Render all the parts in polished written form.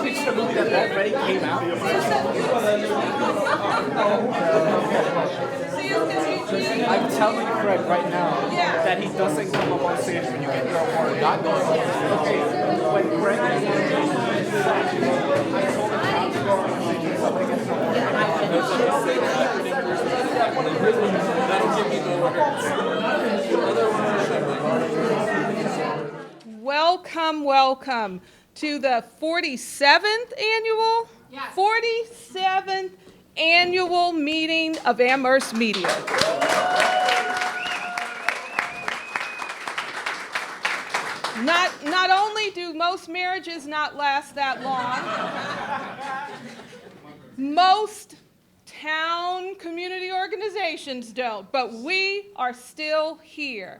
pitched a movie that already came out. I'm telling Craig right now that he doesn't come up on stage when you get your award. Not going on. Okay, when Craig I told him how to go on stage and somebody gets an award. That'll give me the Welcome, welcome to the 47th annual? Yes. 47th annual meeting of Amherst Media. Not only do most marriages not last that long, most town community organizations don't, but we are still here.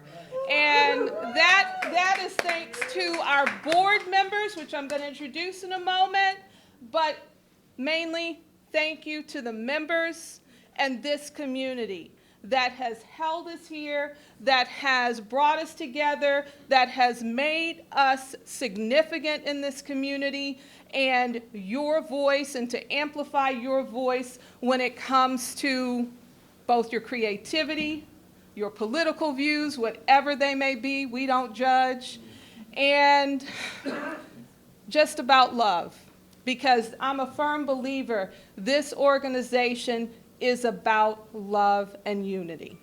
And that is thanks to our board members, which I'm going to introduce in a moment, but mainly thank you to the members and this community that has held us here, that has brought us together, that has made us significant in this community, and your voice, and to amplify your voice when it comes to both your creativity, your political views, whatever they may be, we don't judge, and just about love. Because I'm a firm believer this organization is about love and unity.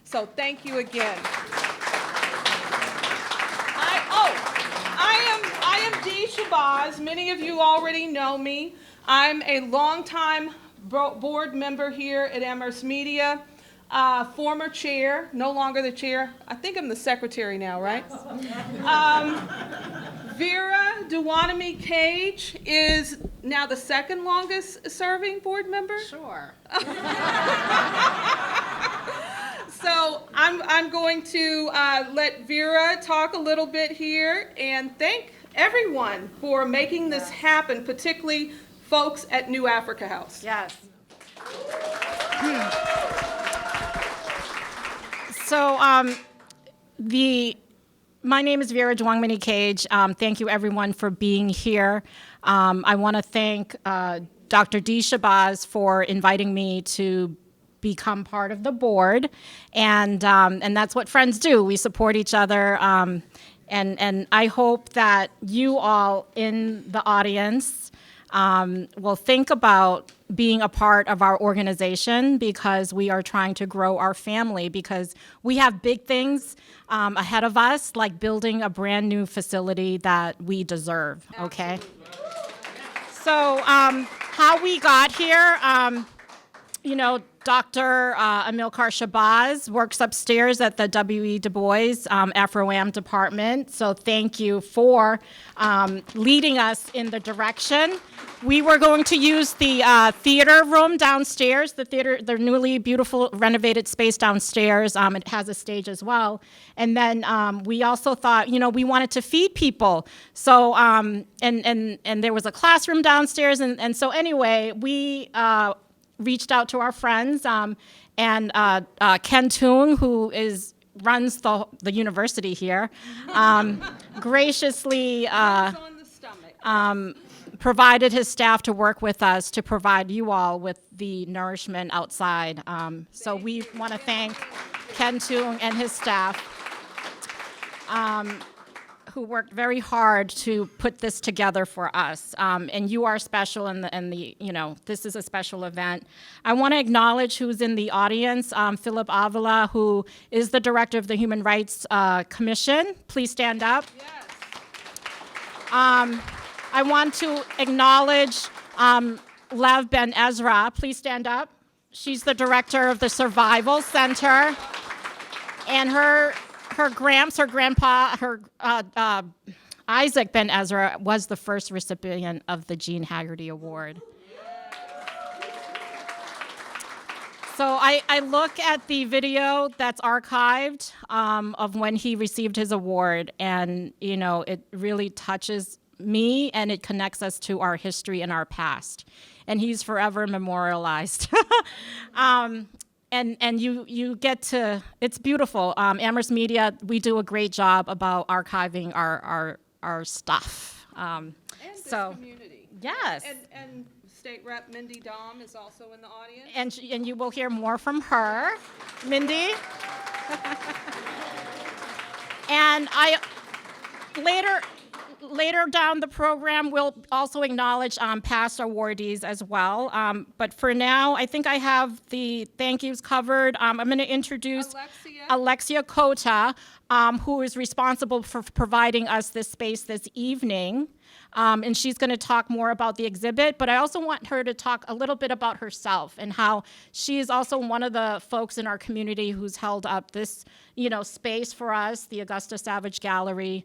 So thank you again. I am Dee Shabazz. Many of you already know me. I'm a longtime board member here at Amherst Media, former chair, no longer the chair. I think I'm the secretary now, right? Vera Duwanami Cage is now the second longest serving board member. Sure. So I'm going to let Vera talk a little bit here and thank everyone for making this happen, particularly folks at New Africa House. Yes. So my name is Vera Dwangmini Cage. Thank you, everyone, for being here. I want to thank Dr. Dee Shabazz for inviting me to become part of the board, and that's what friends do. We support each other, and I hope that you all in the audience will think about being a part of our organization, because we are trying to grow our family, because we have big things ahead of us, like building a brand new facility that we deserve, okay? So how we got here, Dr. Amilcar Shabazz works upstairs at the W.E. Du Bois Afro-Am department. So thank you for leading us in the direction. We were going to use the theater room downstairs, the newly beautiful renovated space downstairs. It has a stage as well. And then we also thought, we wanted to feed people. So, and there was a classroom downstairs. And so anyway, we reached out to our friends, and Ken Toong, who runs the university here, graciously provided his staff to work with us to provide you all with the nourishment outside. So we want to thank Ken Toong and his staff, who worked very hard to put this together for us. And you are special, and this is a special event. I want to acknowledge who's in the audience, Philip Avila, who is the director of the Human Rights Commission. Please stand up. Yes. I want to acknowledge Lev Ben Ezra. Please stand up. She's the director of the Survival Center. And her grandpa, Isaac Ben Ezra, was the first recipient of the Jean Haggerty Award. So I look at the video that's archived of when he received his award, and it really touches me, and it connects us to our history and our past. And he's forever memorialized. And you get to, it's beautiful. Amherst Media, we do a great job about archiving our stuff. And this community. Yes. And State Rep Mindy Dom is also in the audience. And you will hear more from her, Mindy. And later down the program, we'll also acknowledge past awardees as well. But for now, I think I have the thank yous covered. I'm going to introduce Alexia Kota, who is responsible for providing us this space this evening. And she's going to talk more about the exhibit, but I also want her to talk a little bit about herself and how she is also one of the folks in our community who's held up this, space for us, the Augusta Savage Gallery,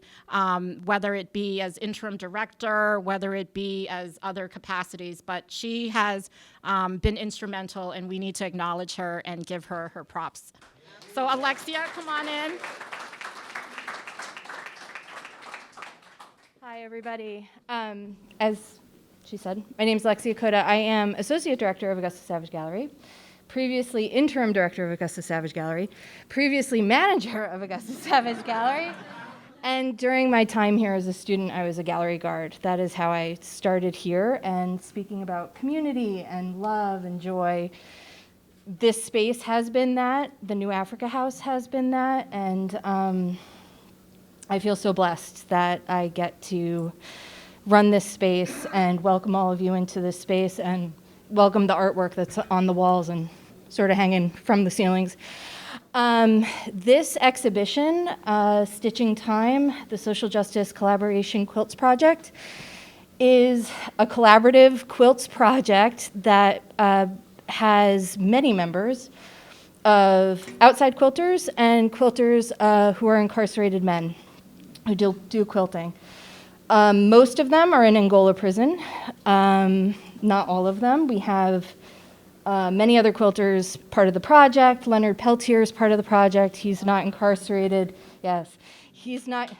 whether it be as interim director, whether it be as other capacities, but she has been instrumental, and we need to acknowledge her and give her her props. So Alexia, come on in. Hi, everybody. As she said, my name is Alexia Kota. I am Associate Director of Augusta Savage Gallery, previously Interim Director of Augusta Savage Gallery, previously Manager of Augusta Savage Gallery, and during my time here as a student, I was a gallery guard. That is how I started here, and speaking about community and love and joy, this space has been that, the New Africa House has been that, and I feel so blessed that I get to run this space and welcome all of you into this space and welcome the artwork that's on the walls and sort of hanging from the ceilings. This exhibition, Stitching Time, the Social Justice Collaboration Quilts Project, is a collaborative quilts project that has many members of outside quilters and quilters who are incarcerated men who do quilting. Most of them are in Angola prison, not all of them. We have many other quilters part of the project. Leonard Peltier is part of the project. He's not incarcerated. Yes, he's not.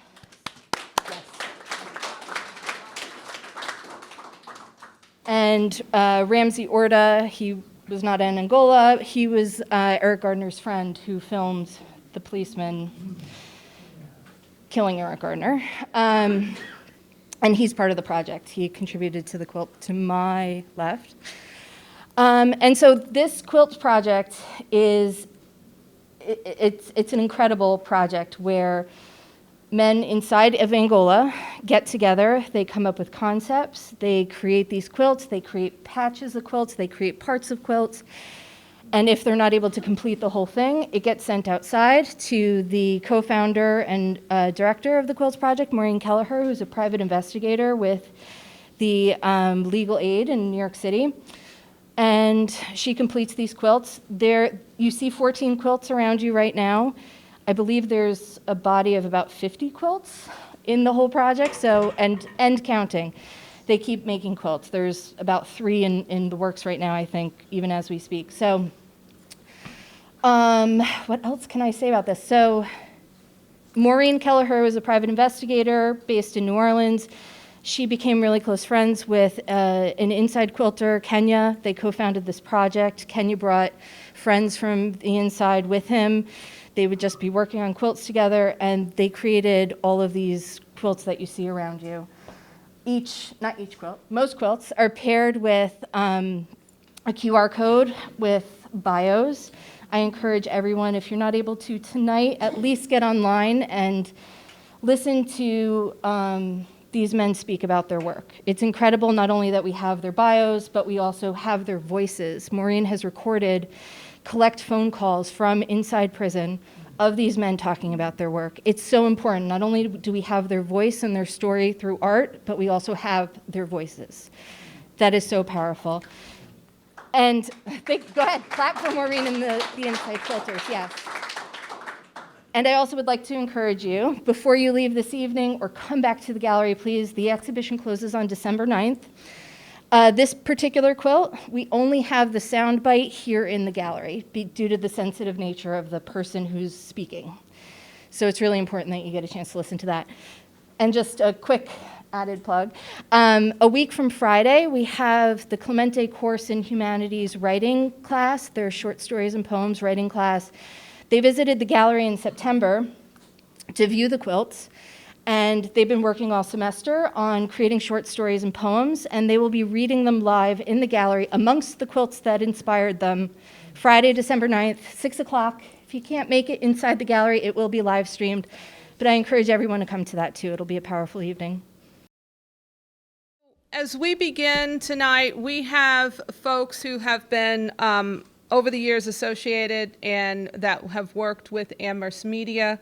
Yes. And Ramsey Orta, he was not in Angola. He was Eric Gardner's friend who filmed the policeman killing Eric Gardner. And he's part of the project. He contributed to the quilt to my left. And so this quilt project it's an incredible project where men inside of Angola get together, they come up with concepts, they create these quilts, they create patches of quilts, they create parts of quilts, and if they're not able to complete the whole thing, it gets sent outside to the co-founder and director of the Quilts Project, Maureen Kelleher, who's a private investigator with the legal aid in New York City. And she completes these quilts. You see 14 quilts around you right now. I believe there's a body of about 50 quilts in the whole project, so and counting. They keep making quilts. There's about 3 in the works right now, I think, even as we speak. So what else can I say about this? So Maureen Kelleher was a private investigator based in New Orleans. She became really close friends with an inside quilter, Kenya. They co-founded this project. Kenya brought friends from the inside with him. They would just be working on quilts together, and they created all of these quilts that you see around you. Not each quilt, most quilts are paired with a QR code with bios. I encourage everyone, if you're not able to tonight, at least get online and listen to these men speak about their work. It's incredible not only that we have their bios, but we also have their voices. Maureen has recorded collect phone calls from inside prison of these men talking about their work. It's so important. Not only do we have their voice and their story through art, but we also have their voices. That is so powerful. And go ahead, clap for Maureen and the inside quilters, yes. And I also would like to encourage you, before you leave this evening or come back to the gallery, please, the exhibition closes on December 9th. This particular quilt, we only have the sound bite here in the gallery due to the sensitive nature of the person who's speaking. So it's really important that you get a chance to listen to that. And just a quick added plug. A week from Friday, we have the Clemente course in humanities writing class, their short stories and poems writing class. They visited the gallery in September to view the quilts. And they've been working all semester on creating short stories and poems, and they will be reading them live in the gallery amongst the quilts that inspired them Friday, December 9th, 6 o'clock. If you can't make it inside the gallery, it will be live streamed, but I encourage everyone to come to that too. It'll be a powerful evening. As we begin tonight, we have folks who have been over the years associated and that have worked with Amherst Media.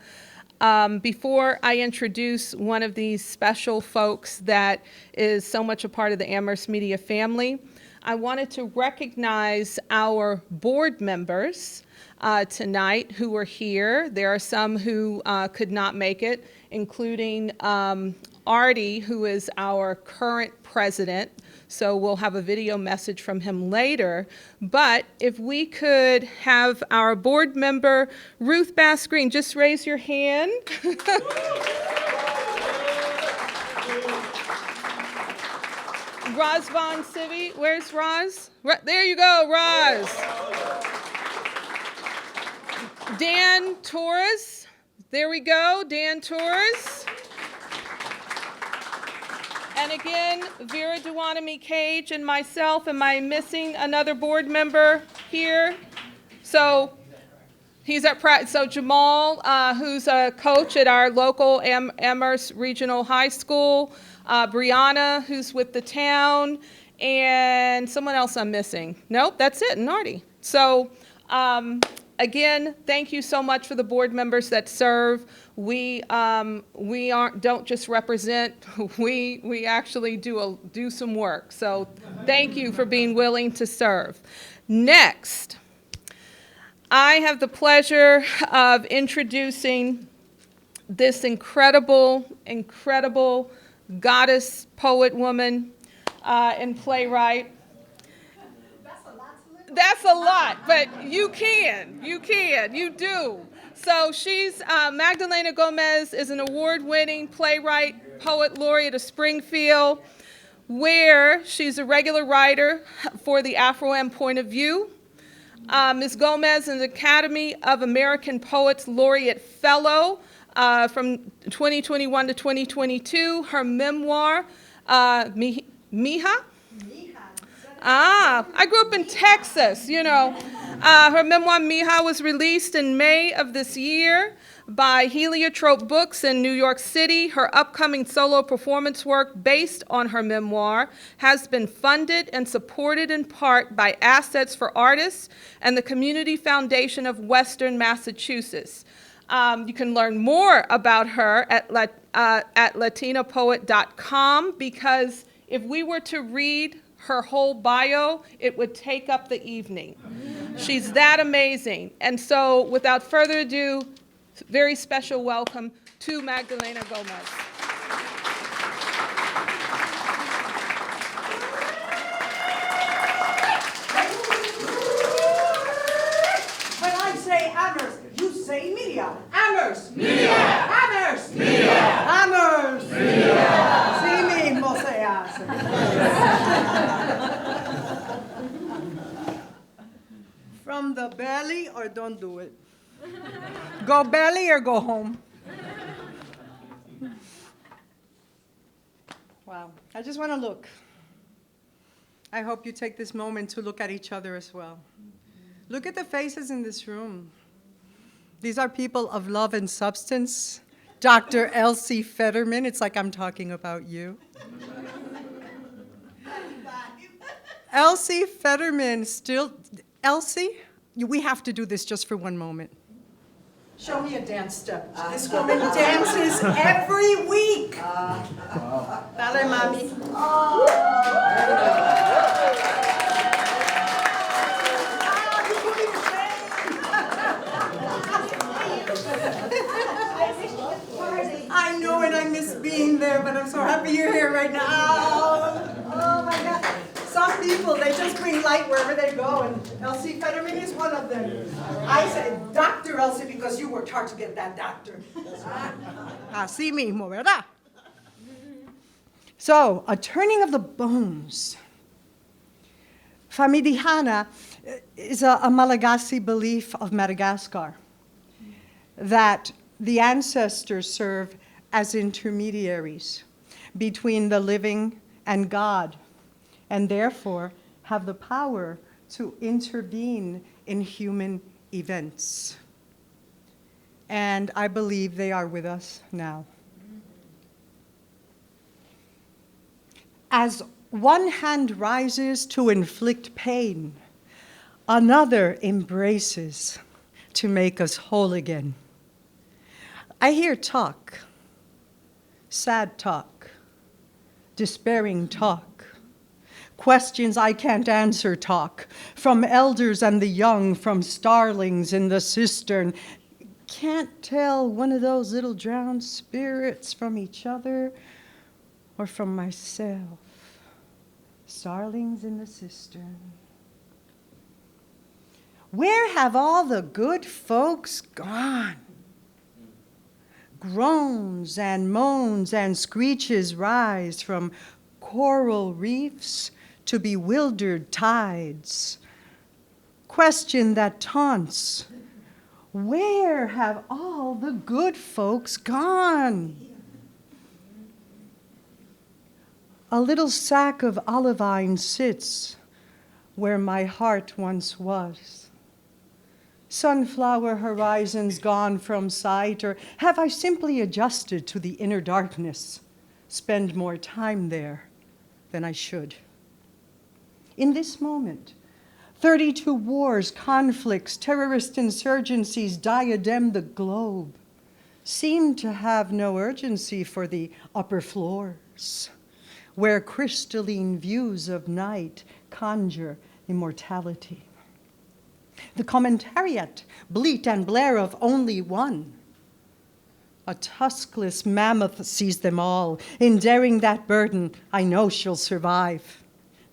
Before I introduce one of these special folks that is so much a part of the Amherst Media family, I wanted to recognize our board members tonight who are here. There are some who could not make it, including Artie, who is our current president. So we'll have a video message from him later. But if we could have our board member, Ruth Bass Green, just raise your hand. Roz Von Civi, where's Roz? There you go, Roz. Dan Torres, there we go, Dan Torres. And again, Vera Duanami Cage and myself. Am I missing another board member here? So he's at so Jamal, who's a coach at our local Amherst Regional High School. Brianna, who's with the town, and someone else I'm missing. Nope, that's it, and Artie. So again, thank you so much for the board members that serve. We don't just represent, we actually do some work. So thank you for being willing to serve. Next, I have the pleasure of introducing this incredible goddess, poet, woman, and playwright. That's a lot, but you do. So she's, Magdalena Gomez is an award-winning playwright, poet laureate of Springfield, where she's a regular writer for the Afro-Am Point of View. Ms. Gomez is an Academy of American Poets Laureate Fellow from 2021 to 2022. Her memoir, Mija? I grew up in Texas, you know. Her memoir, Mija, was released in May of this year by Heliotrope Books in New York City. Her upcoming solo performance work based on her memoir has been funded and supported in part by Assets for Artists and the Community Foundation of Western Massachusetts. You can learn more about her at latinapoet.com, because if we were to read her whole bio, it would take up the evening. She's that amazing. And so without further ado, very special welcome to Magdalena Gomez. When I say Amherst, you say media. Amherst. Media. Amherst. Media. Amherst. Media. Sí mismo se hace. From the belly or don't do it. Go belly or go home. Wow. I just want to look. I hope you take this moment to look at each other as well. Look at the faces in this room. These are people of love and substance. Dr. Elsie Fetterman, it's like I'm talking about you. Elsie Fetterman Elsie, we have to do this just for one moment. Show me a dance step. This woman dances every week. Dale, mami. I know, and I miss being there, but I'm so happy you're here right now. Oh my God. Some people, they just bring light wherever they go, and Elsie Fetterman is one of them. I said, Dr. Elsie, because you worked hard to get that doctor. Así mismo, ¿verdad? So, a turning of the bones. Famidihana is a Malagasy belief of Madagascar that the ancestors serve as intermediaries between the living and God, and therefore have the power to intervene in human events. And I believe they are with us now. As one hand rises to inflict pain, another embraces to make us whole again. I hear talk, sad talk, despairing talk, questions I can't answer talk, from elders and the young, from starlings in the cistern. Can't tell one of those little drowned spirits from each other or from myself. Starlings in the cistern. Where have all the good folks gone? Groans and moans and screeches rise from coral reefs to bewildered tides. Question that taunts, where have all the good folks gone? A little sack of olivine sits where my heart once was. Sunflower horizons gone from sight, or have I simply adjusted to the inner darkness, spend more time there than I should? In this moment, 32 wars, conflicts, terrorist insurgencies diadem the globe, seem to have no urgency for the upper floors, where crystalline views of night conjure immortality. The commentariat, bleat and blare of only one. A tuskless mammoth sees them all. In daring that burden, I know she'll survive.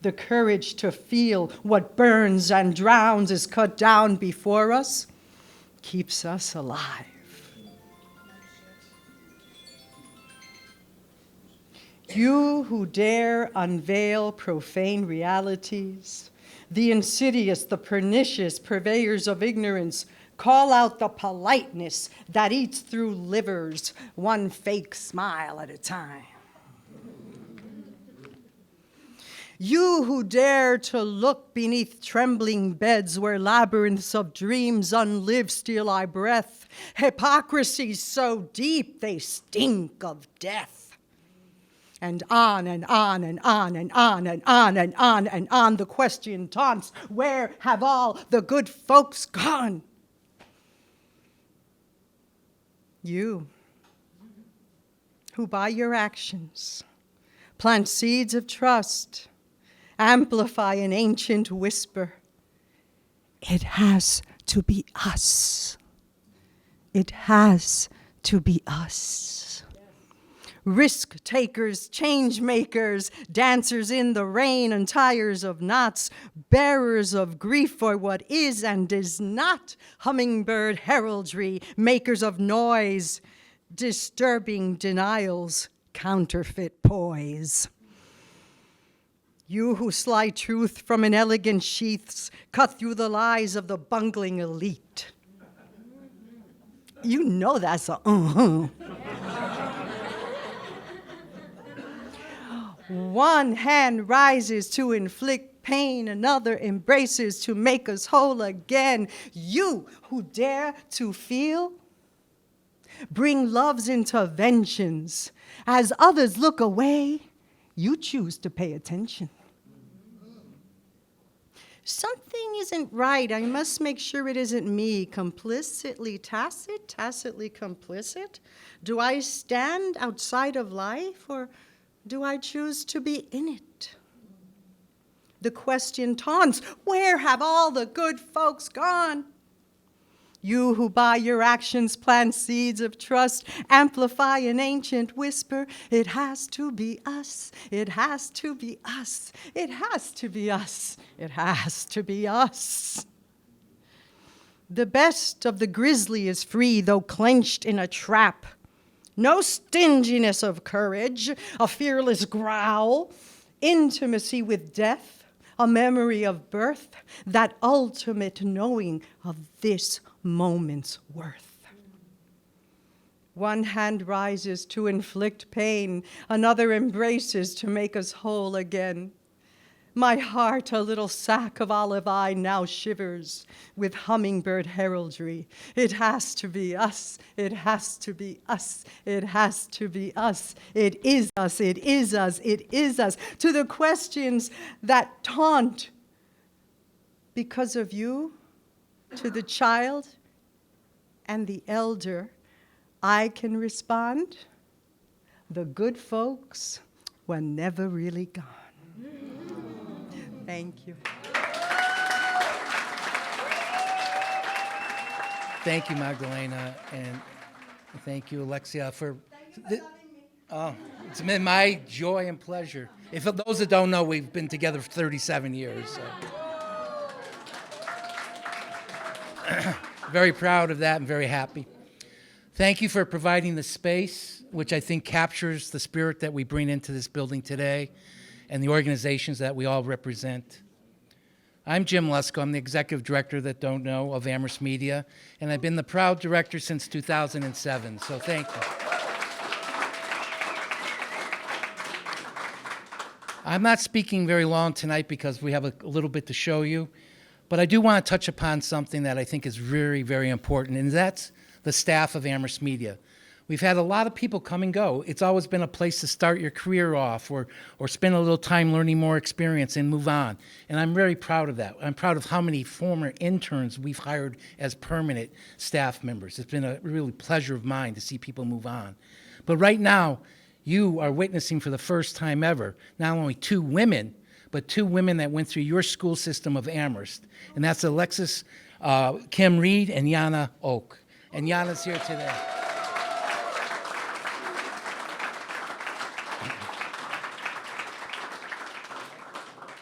The courage to feel what burns and drowns is cut down before us, keeps us alive. You who dare unveil profane realities, the insidious, the pernicious purveyors of ignorance, call out the politeness that eats through livers, one fake smile at a time. You who dare to look beneath trembling beds where labyrinths of dreams unlive steal our breath, hypocrisies so deep they stink of death. And on and on and on and on and on and on and on the question taunts, where have all the good folks gone? You, who by your actions plant seeds of trust, amplify an ancient whisper, it has to be us. It has to be us. Risk takers, change makers, dancers in the rain and tires of knots, bearers of grief for what is and is not, hummingbird heraldry, makers of noise, disturbing denials, counterfeit poise. You who sly truth from inelegant sheaths, cut through the lies of the bungling elite. You know that's a One hand rises to inflict pain, another embraces to make us whole again. You who dare to feel, bring love's interventions. As others look away, you choose to pay attention. Something isn't right. I must make sure it isn't me. Complicitly tacit, tacitly complicit? Do I stand outside of life, or do I choose to be in it? The question taunts, where have all the good folks gone? You who by your actions plant seeds of trust, amplify an ancient whisper, it has to be us, it has to be us, it has to be us, it has to be us. The best of the grizzly is free, though clenched in a trap. No stinginess of courage, a fearless growl, intimacy with death, a memory of birth, that ultimate knowing of this moment's worth. One hand rises to inflict pain, another embraces to make us whole again. My heart, a little sack of olive eye, now shivers with hummingbird heraldry. It has to be us. It has to be us. It has to be us. It is us. It is us. It is us. To the questions that taunt because of you, to the child and the elder, I can respond, the good folks were never really gone. Thank you. Thank you, Magdalena, and thank you, Alexia, for. It's been my joy and pleasure. If those that don't know, we've been together for 37 years. So. Very proud of that and very happy. Thank you for providing the space, which I think captures the spirit that we bring into this building today and the organizations that we all represent. I'm Jim Lesko. I'm the executive director, that don't know, of Amherst Media, and I've been the proud director since 2007, so thank you. I'm not speaking very long tonight because we have a little bit to show you, but I do want to touch upon something that I think is very, very important, and that's the staff of Amherst Media. We've had a lot of people come and go. It's always been a place to start your career off or spend a little time learning more experience and move on. And I'm very proud of that. I'm proud of how many former interns we've hired as permanent staff members. It's been a really pleasure of mine to see people move on. But right now, you are witnessing for the first time ever, not only two women, but two women that went through your school system of Amherst. And that's Alexis Kim Reed and Yana Oak. And Yana's here today.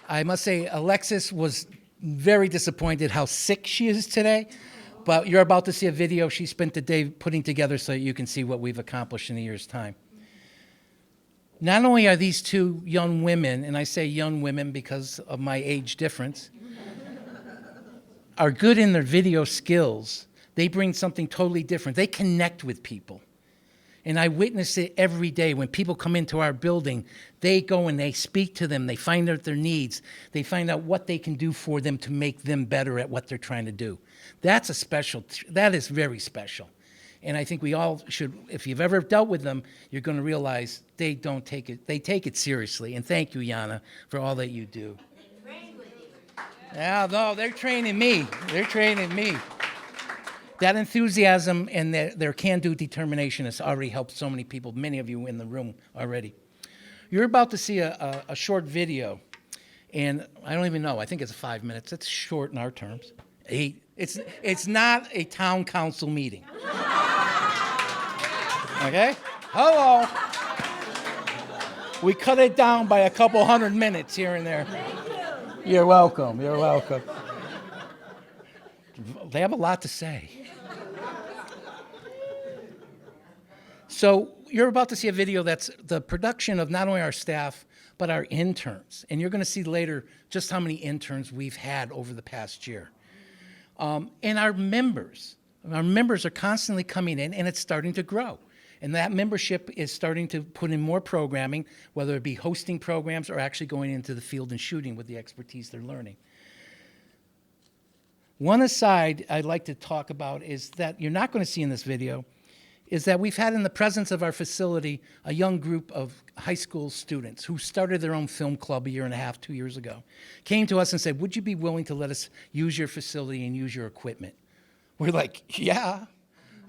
I must say, Alexis was very disappointed how sick she is today, but you're about to see a video she spent the day putting together so you can see what we've accomplished in a year's time. Not only are these two young women, and I say young women because of my age difference, are good in their video skills, they bring something totally different. They connect with people. And I witness it every day. When people come into our building, they go and they speak to them. They find out their needs. They find out what they can do for them to make them better at what they're trying to do. That is very special. And I think we all should, if you've ever dealt with them, you're going to realize they take it seriously. And thank you, Yana, for all that you do. Yeah, no, they're training me. They're training me. That enthusiasm and their can-do determination has already helped so many people, many of you in the room already. You're about to see a short video, and I don't even know, I think it's 5 minutes. It's short in our terms. 8. It's not a town council meeting. Okay? Hello. We cut it down by a couple 100 minutes here and there. Thank you. You're welcome. You're welcome. They have a lot to say. So you're about to see a video that's the production of not only our staff, but our interns. And you're going to see later just how many interns we've had over the past year. And our members are constantly coming in, and it's starting to grow. And that membership is starting to put in more programming, whether it be hosting programs or actually going into the field and shooting with the expertise they're learning. One aside I'd like to talk about is that you're not going to see in this video is that we've had in the presence of our facility a young group of high school students who started their own film club 1.5 years, 2 years ago, came to us and said, would you be willing to let us use your facility and use your equipment? We're like, yeah,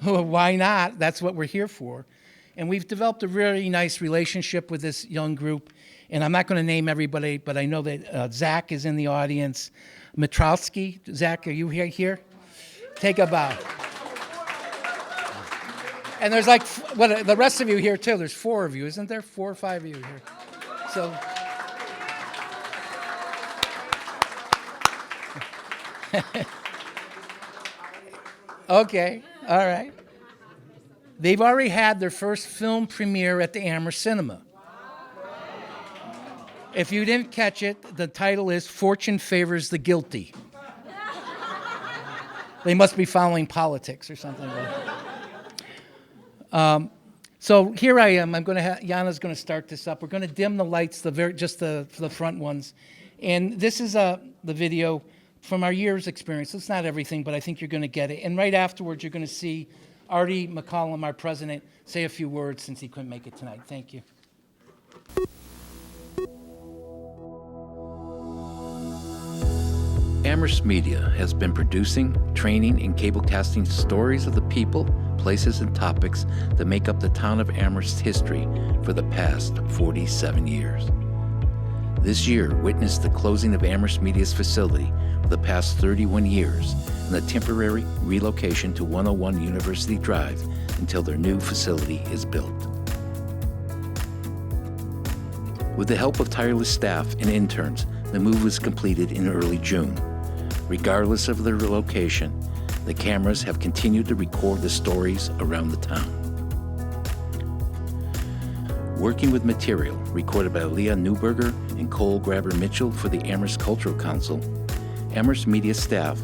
why not? That's what we're here for. And we've developed a really nice relationship with this young group. And I'm not going to name everybody, but I know that Zach is in the audience. Mitrowski, Zach, are you here? Take a bow. And there's like, the rest of you here too. There's 4 of you, isn't there? 4 or 5 of you here. So, okay, all right. They've already had their first film premiere at the Amherst Cinema. If you didn't catch it, the title is Fortune Favors the Guilty. They must be following politics or something like that. So here I am. Jana's going to start this up. We're going to dim the lights, just the front ones. And this is the video from our year's experience. It's not everything, but I think you're going to get it. And right afterwards, you're going to see Artie McCollum, our president, say a few words since he couldn't make it tonight. Thank you. Amherst Media has been producing, training, and cablecasting stories of the people, places, and topics that make up the town of Amherst's history for the past 47 years. This year witnessed the closing of Amherst Media's facility for the past 31 years and the temporary relocation to 101 University Drive until their new facility is built. With the help of tireless staff and interns, the move was completed in early June. Regardless of their location, the cameras have continued to record the stories around the town. Working with material recorded by Leah Newberger and Cole Grabber Mitchell for the Amherst Cultural Council, Amherst Media staff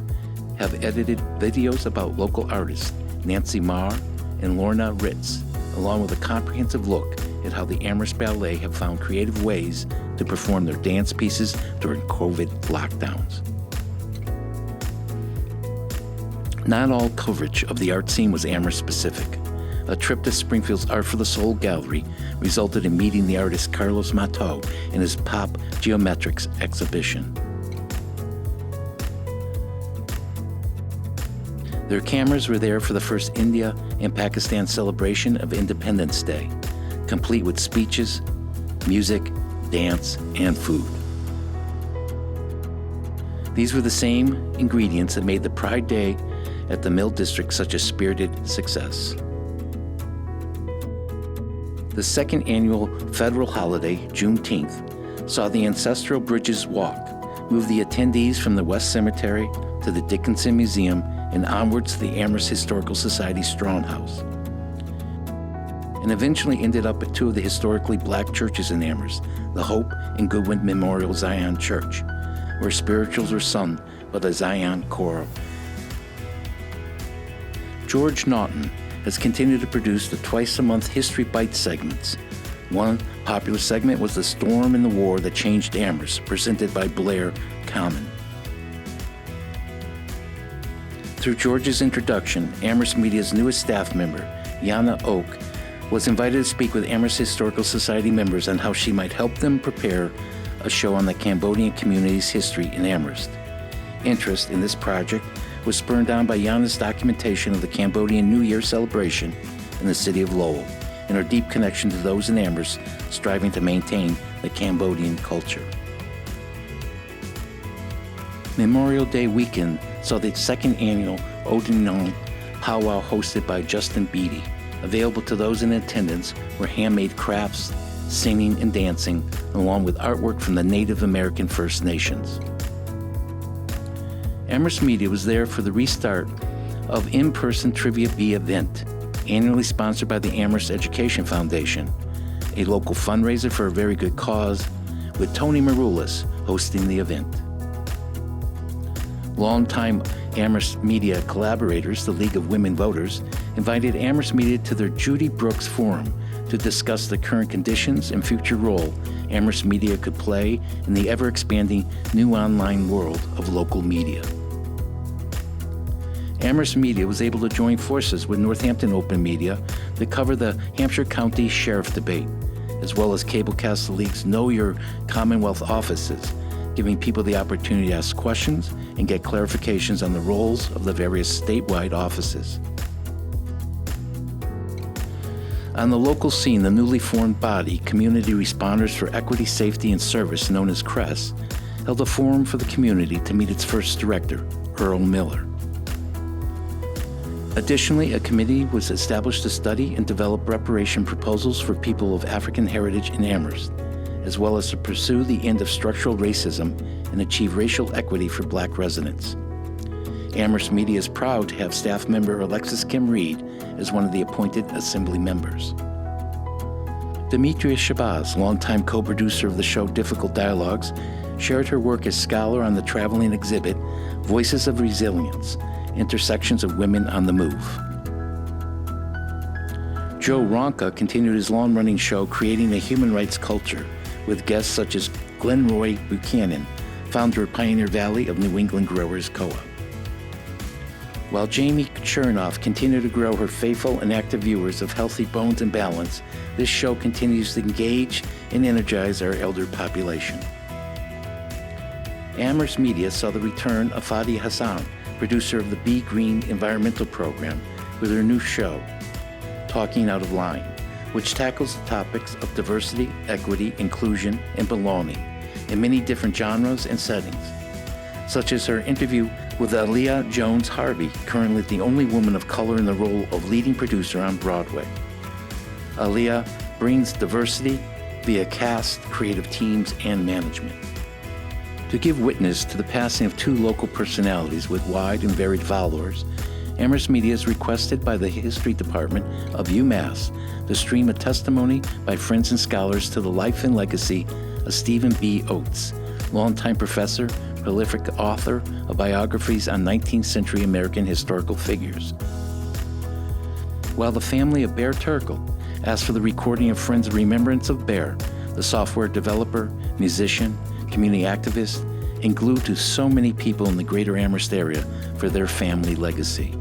have edited videos about local artists Nancy Marr and Lorna Ritz, along with a comprehensive look at how the Amherst Ballet have found creative ways to perform their dance pieces during COVID lockdowns. Not all coverage of the art scene was Amherst specific. A trip to Springfield's Art for the Soul gallery resulted in meeting the artist Carlos Matteau in his Pop Geometrics exhibition. Their cameras were there for the first India and Pakistan celebration of Independence Day, complete with speeches, music, dance, and food. These were the same ingredients that made the Pride Day at the Mill District such a spirited success. The second annual federal holiday, Juneteenth, saw the ancestral Bridges Walk move the attendees from the West Cemetery to the Dickinson Museum and onwards to the Amherst Historical Society Strawn House, and eventually ended up at two of the historically black churches in Amherst, the Hope and Goodwin Memorial Zion Church, where spirituals were sung by the Zion Choral. George Naughton has continued to produce the twice-a-month History Bite segments. One popular segment was The Storm in the War That Changed Amherst, presented by Blair Common. Through George's introduction, Amherst Media's newest staff member, Yana Oak, was invited to speak with Amherst Historical Society members on how she might help them prepare a show on the Cambodian community's history in Amherst. Interest in this project was spurred on by Yana's documentation of the Cambodian New Year celebration in the city of Lowell and her deep connection to those in Amherst striving to maintain the Cambodian culture. Memorial Day weekend saw the second annual Odinong powwow hosted by Justin Beatty. Available to those in attendance were handmade crafts, singing and dancing, along with artwork from the Native American First Nations. Amherst Media was there for the restart of in-person Trivia Bee event, annually sponsored by the Amherst Education Foundation, a local fundraiser for a very good cause, with Tony Maroulis hosting the event. Longtime Amherst Media collaborators, the League of Women Voters, invited Amherst Media to their Judy Brooks Forum to discuss the current conditions and future role Amherst Media could play in the ever-expanding new online world of local media. Amherst Media was able to join forces with Northampton Open Media to cover the Hampshire County Sheriff debate, as well as Cablecast the League's Know Your Commonwealth offices, giving people the opportunity to ask questions and get clarifications on the roles of the various statewide offices. On the local scene, the newly formed body, Community Responders for Equity, Safety, and Service, known as CRESS, held a forum for the community to meet its first director, Earl Miller. Additionally, a committee was established to study and develop reparation proposals for people of African heritage in Amherst, as well as to pursue the end of structural racism and achieve racial equity for Black residents. Amherst Media is proud to have staff member Alexis Kim Reed as one of the appointed Assembly members. Demetria Shabazz, longtime co-producer of the show Difficult Dialogues, shared her work as scholar on the traveling exhibit Voices of Resilience, Intersections of Women on the Move. Joe Ronca continued his long-running show Creating a Human Rights Culture with guests such as Glenroy Buchanan, founder of Pioneer Valley of New England Growers Co-op. While Jamie Chernoff continued to grow her faithful and active viewers of Healthy Bones and Balance, this show continues to engage and energize our elder population. Amherst Media saw the return of Fadi Hassan, producer of the Be Green environmental program, with her new show, Talking Out of Line, which tackles the topics of diversity, equity, inclusion, and belonging in many different genres and settings, such as her interview with Aaliyah Jones Harvey, currently the only woman of color in the role of leading producer on Broadway. Aaliyah brings diversity via cast, creative teams, and management. To give witness to the passing of two local personalities with wide and varied followers, Amherst Media is requested by the History Department of UMass to stream a testimony by friends and scholars to the life and legacy of Stephen B. Oates, longtime professor, prolific author of biographies on 19th century American historical figures. While the family of Bear Turkle asked for the recording of Friends' remembrance of Bear, the software developer, musician, community activist, and glue to so many people in the greater Amherst area for their family legacy.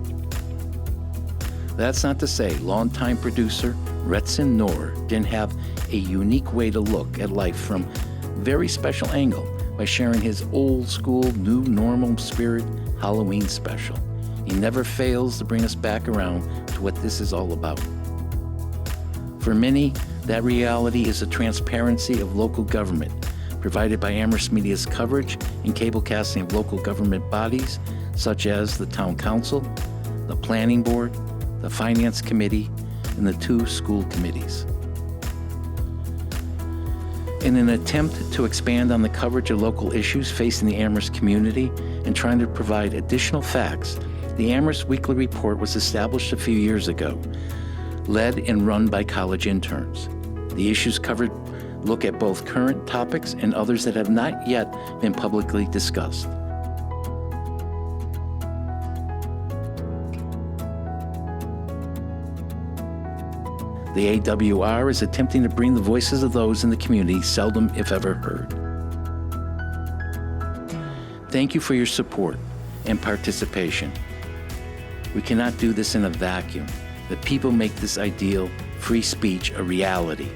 That's not to say longtime producer Retzin Noor didn't have a unique way to look at life from a very special angle by sharing his old school, new normal spirit Halloween special. He never fails to bring us back around to what this is all about. For many, that reality is the transparency of local government, provided by Amherst Media's coverage and cablecasting of local government bodies such as the Town Council, the Planning Board, the Finance Committee, and the two school committees. In an attempt to expand on the coverage of local issues facing the Amherst community and trying to provide additional facts, the Amherst Weekly Report was established a few years ago, led and run by college interns. The issues covered look at both current topics and others that have not yet been publicly discussed. The AWR is attempting to bring the voices of those in the community seldom, if ever, heard. Thank you for your support and participation. We cannot do this in a vacuum. The people make this ideal, free speech, a reality.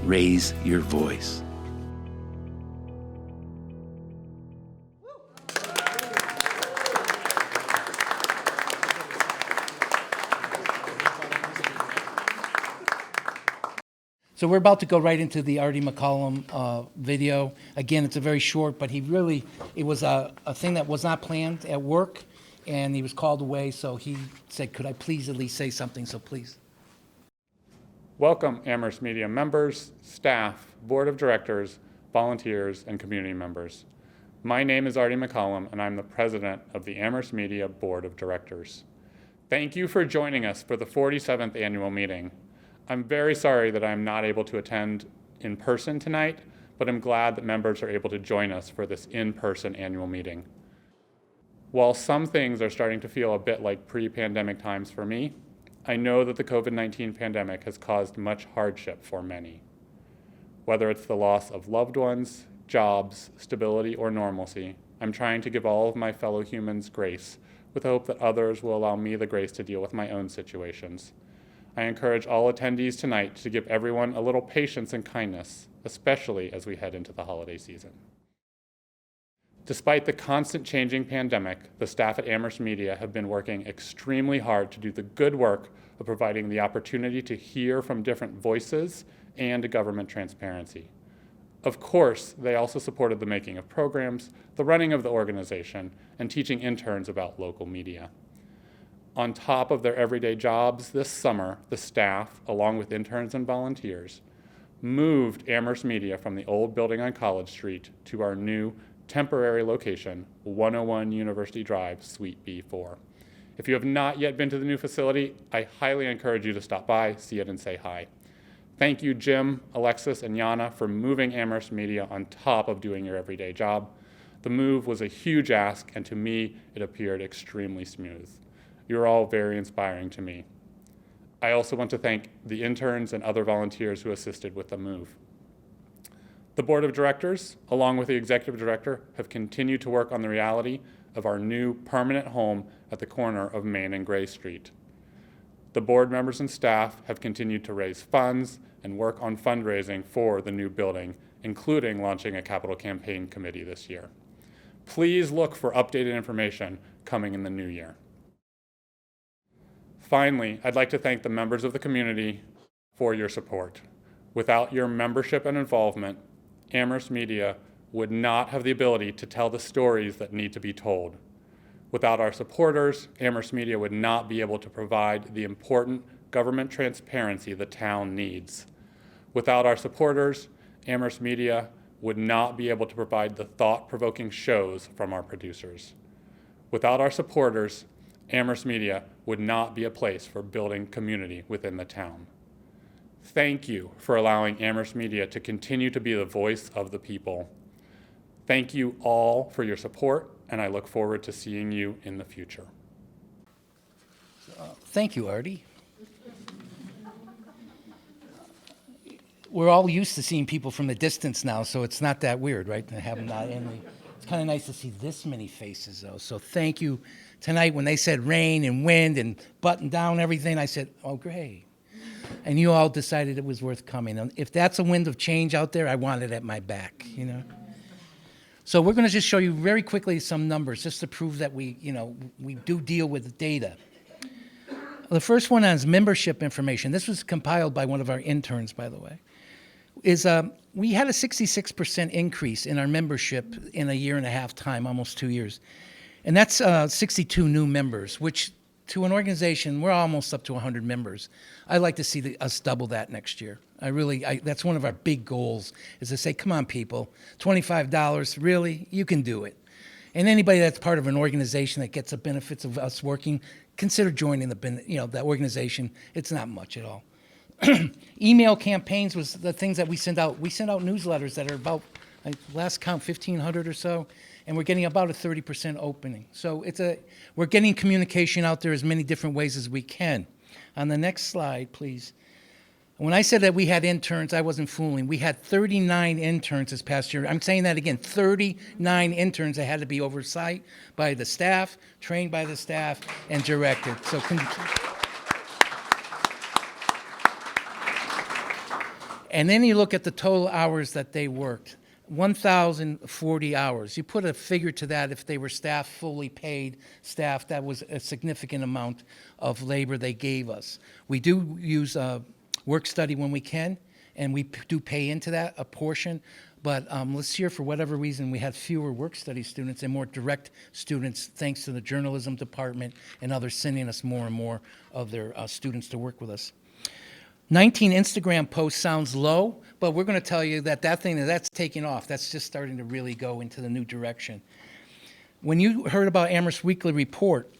Raise your voice. So we're about to go right into the Artie McCollum video. Again, it's a very short, but it was a thing that was not planned at work, and he was called away, so he said, could I please at least say something, so please. Welcome, Amherst Media members, staff, board of directors, volunteers, and community members. My name is Artie McCollum, and I'm the president of the Amherst Media Board of Directors. Thank you for joining us for the 47th annual meeting. I'm very sorry that I'm not able to attend in person tonight, but I'm glad that members are able to join us for this in-person annual meeting. While some things are starting to feel a bit like pre-pandemic times for me, I know that the COVID-19 pandemic has caused much hardship for many. Whether it's the loss of loved ones, jobs, stability, or normalcy, I'm trying to give all of my fellow humans grace with the hope that others will allow me the grace to deal with my own situations. I encourage all attendees tonight to give everyone a little patience and kindness, especially as we head into the holiday season. Despite the constant changing pandemic, the staff at Amherst Media have been working extremely hard to do the good work of providing the opportunity to hear from different voices and government transparency. Of course, they also supported the making of programs, the running of the organization, and teaching interns about local media. On top of their everyday jobs this summer, the staff, along with interns and volunteers, moved Amherst Media from the old building on College Street to our new temporary location, 101 University Drive, Suite B4. If you have not yet been to the new facility, I highly encourage you to stop by, see it, and say hi. Thank you, Jim, Alexis, and Yana, for moving Amherst Media on top of doing your everyday job. The move was a huge ask, and to me, it appeared extremely smooth. You're all very inspiring to me. I also want to thank the interns and other volunteers who assisted with the move. The board of directors, along with the executive director, have continued to work on the reality of our new permanent home at the corner of Main and Gray Street. The board members and staff have continued to raise funds and work on fundraising for the new building, including launching a capital campaign committee this year. Please look for updated information coming in the new year. Finally, I'd like to thank the members of the community for your support. Without your membership and involvement, Amherst Media would not have the ability to tell the stories that need to be told. Without our supporters, Amherst Media would not be able to provide the important government transparency the town needs. Without our supporters, Amherst Media would not be able to provide the thought-provoking shows from our producers. Without our supporters, Amherst Media would not be a place for building community within the town. Thank you for allowing Amherst Media to continue to be the voice of the people. Thank you all for your support, and I look forward to seeing you in the future. Thank you, Artie. We're all used to seeing people from a distance now, so it's not that weird, right? To have them not in. It's kind of nice to see this many faces, though. So thank you. Tonight, when they said rain and wind and button down everything, I said, oh, great. And you all decided it was worth coming. And if that's a wind of change out there, I want it at my back, you know? So we're going to just show you very quickly some numbers just to prove that we do deal with data. The first one is membership information. This was compiled by one of our interns, by the way. We had a 66% increase in our membership in a year and a half time, almost 2 years. And that's 62 new members, which to an organization, we're almost up to 100 members. I'd like to see us double that next year. That's one of our big goals, is to say, come on, people, $25, really? You can do it. And anybody that's part of an organization that gets the benefits of us working, consider joining that organization. It's not much at all. Email campaigns was the things that we send out. We send out newsletters that are about, last count, 1,500 or so, and we're getting about a 30% opening. So we're getting communication out there as many different ways as we can. On the next slide, please. When I said that we had interns, I wasn't fooling. We had 39 interns this past year. I'm saying that again, 39 interns that had to be oversight by the staff, trained by the staff, and directed. So. And then you look at the total hours that they worked, 1,040 hours. You put a figure to that if they were staff, fully paid staff, that was a significant amount of labor they gave us. We do use work study when we can, and we do pay into that, a portion. But this year, for whatever reason, we had fewer work study students and more direct students, thanks to the journalism department and others sending us more and more of their students to work with us. 19 Instagram posts sounds low, but we're going to tell you that's taking off. That's just starting to really go into the new direction. When you heard about Amherst Weekly Report,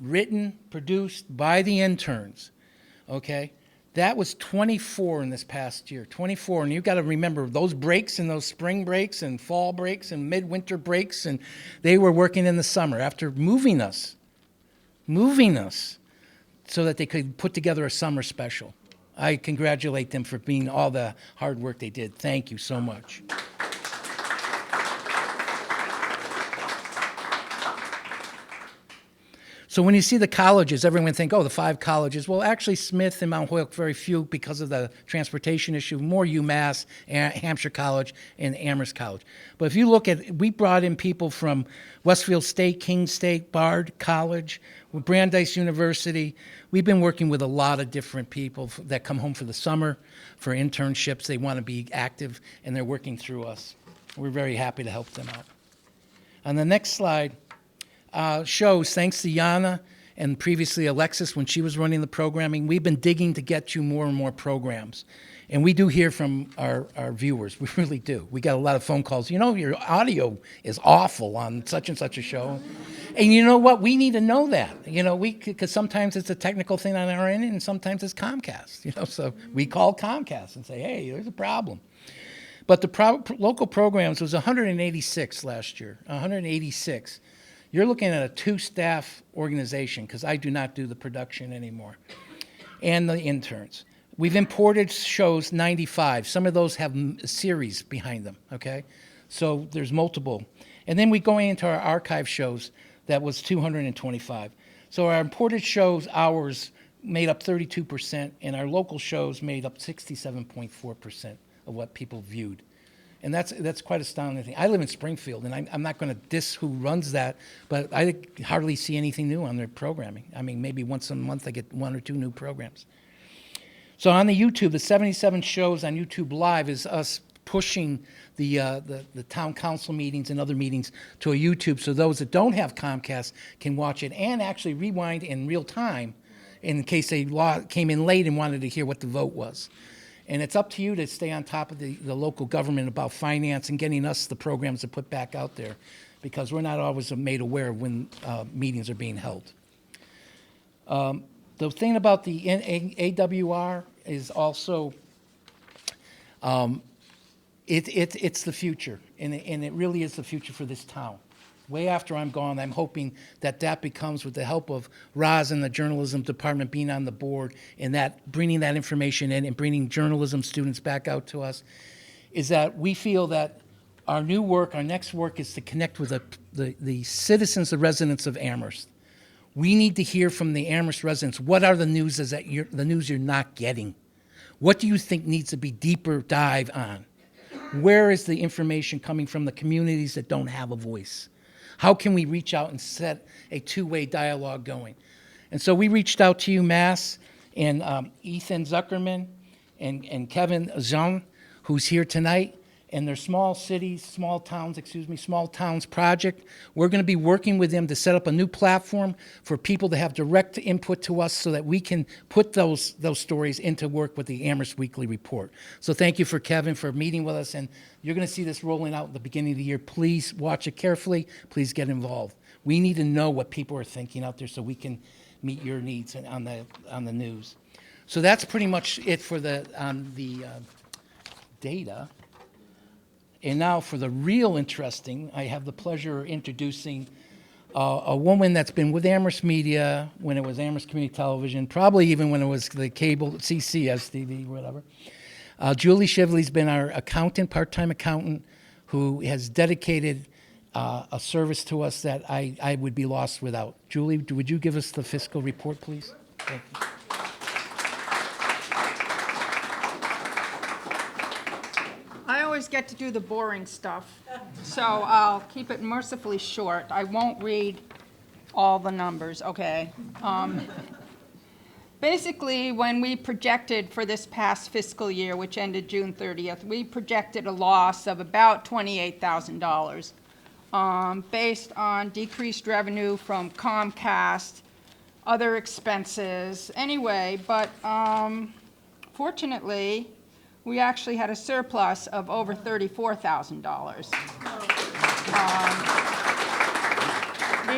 written, produced by the interns, okay, that was 24 in this past year, 24. And you've got to remember those breaks and those spring breaks and fall breaks and midwinter breaks, and they were working in the summer after moving us so that they could put together a summer special. I congratulate them for being all the hard work they did. Thank you so much. So when you see the colleges, everyone think, oh, the 5 colleges. Well, actually, Smith and Mount Holyoke, very few because of the transportation issue, more UMass, Hampshire College, and Amherst College. But if you look at, we brought in people from Westfield State, King State, Bard College, Brandeis University. We've been working with a lot of different people that come home for the summer, for internships. They want to be active, and they're working through us. We're very happy to help them out. On the next slide, shows, thanks to Yana and previously Alexis, when she was running the programming, we've been digging to get you more and more programs. And we do hear from our viewers. We really do. We got a lot of phone calls. You know, your audio is awful on such and such a show. And you know what? We need to know that. You know, because sometimes it's a technical thing on our end, and sometimes it's Comcast. You know, so we call Comcast and say, hey, there's a problem. But the local programs was 186 last year, 186. You're looking at a 2-staff organization, because I do not do the production anymore, and the interns. We've imported shows, 95. Some of those have series behind them, okay? So there's multiple. And then we go into our archive shows, that was 225. So our imported shows, hours, made up 32%, and our local shows made up 67.4% of what people viewed. And that's quite astounding thing. I live in Springfield, and I'm not going to diss who runs that, but I hardly see anything new on their programming. I mean, maybe once a month I get 1 or 2 new programs. So on the YouTube, the 77 shows on YouTube Live is us pushing the town council meetings and other meetings to a YouTube, so those that don't have Comcast can watch it and actually rewind in real time in case they came in late and wanted to hear what the vote was. And it's up to you to stay on top of the local government about finance and getting us the programs to put back out there, because we're not always made aware of when meetings are being held. The thing about the AWR is also, it's the future, and it really is the future for this town. Way after I'm gone, I'm hoping that becomes, with the help of Roz and the journalism department being on the board, and that bringing that information in and bringing journalism students back out to us, is that we feel that our new work, our next work, is to connect with the citizens, the residents of Amherst. We need to hear from the Amherst residents. What are the news the news you're not getting? What do you think needs to be deeper dive on? Where is the information coming from the communities that don't have a voice? How can we reach out and set a two-way dialogue going? And so we reached out to UMass and Ethan Zuckerman and Kevin Zhang, who's here tonight, and their small towns project. We're going to be working with them to set up a new platform for people to have direct input to us so that we can put those stories into work with the Amherst Weekly Report. So thank you for Kevin for meeting with us, and you're going to see this rolling out at the beginning of the year. Please watch it carefully. Please get involved. We need to know what people are thinking out there so we can meet your needs on the news. So that's pretty much it for the data. And now for the real interesting, I have the pleasure of introducing a woman that's been with Amherst Media when it was Amherst Community Television, probably even when it was the cable, CCS TV, whatever. Julie Shively's been our accountant, part-time accountant, who has dedicated a service to us that I would be lost without. Julie, would you give us the fiscal report, please? Thank you. I always get to do the boring stuff, so I'll keep it mercifully short. I won't read all the numbers, okay? Basically, when we projected for this past fiscal year, which ended June 30th, we projected a loss of about $28,000 based on decreased revenue from Comcast, other expenses, anyway, but fortunately, we actually had a surplus of over $34,000.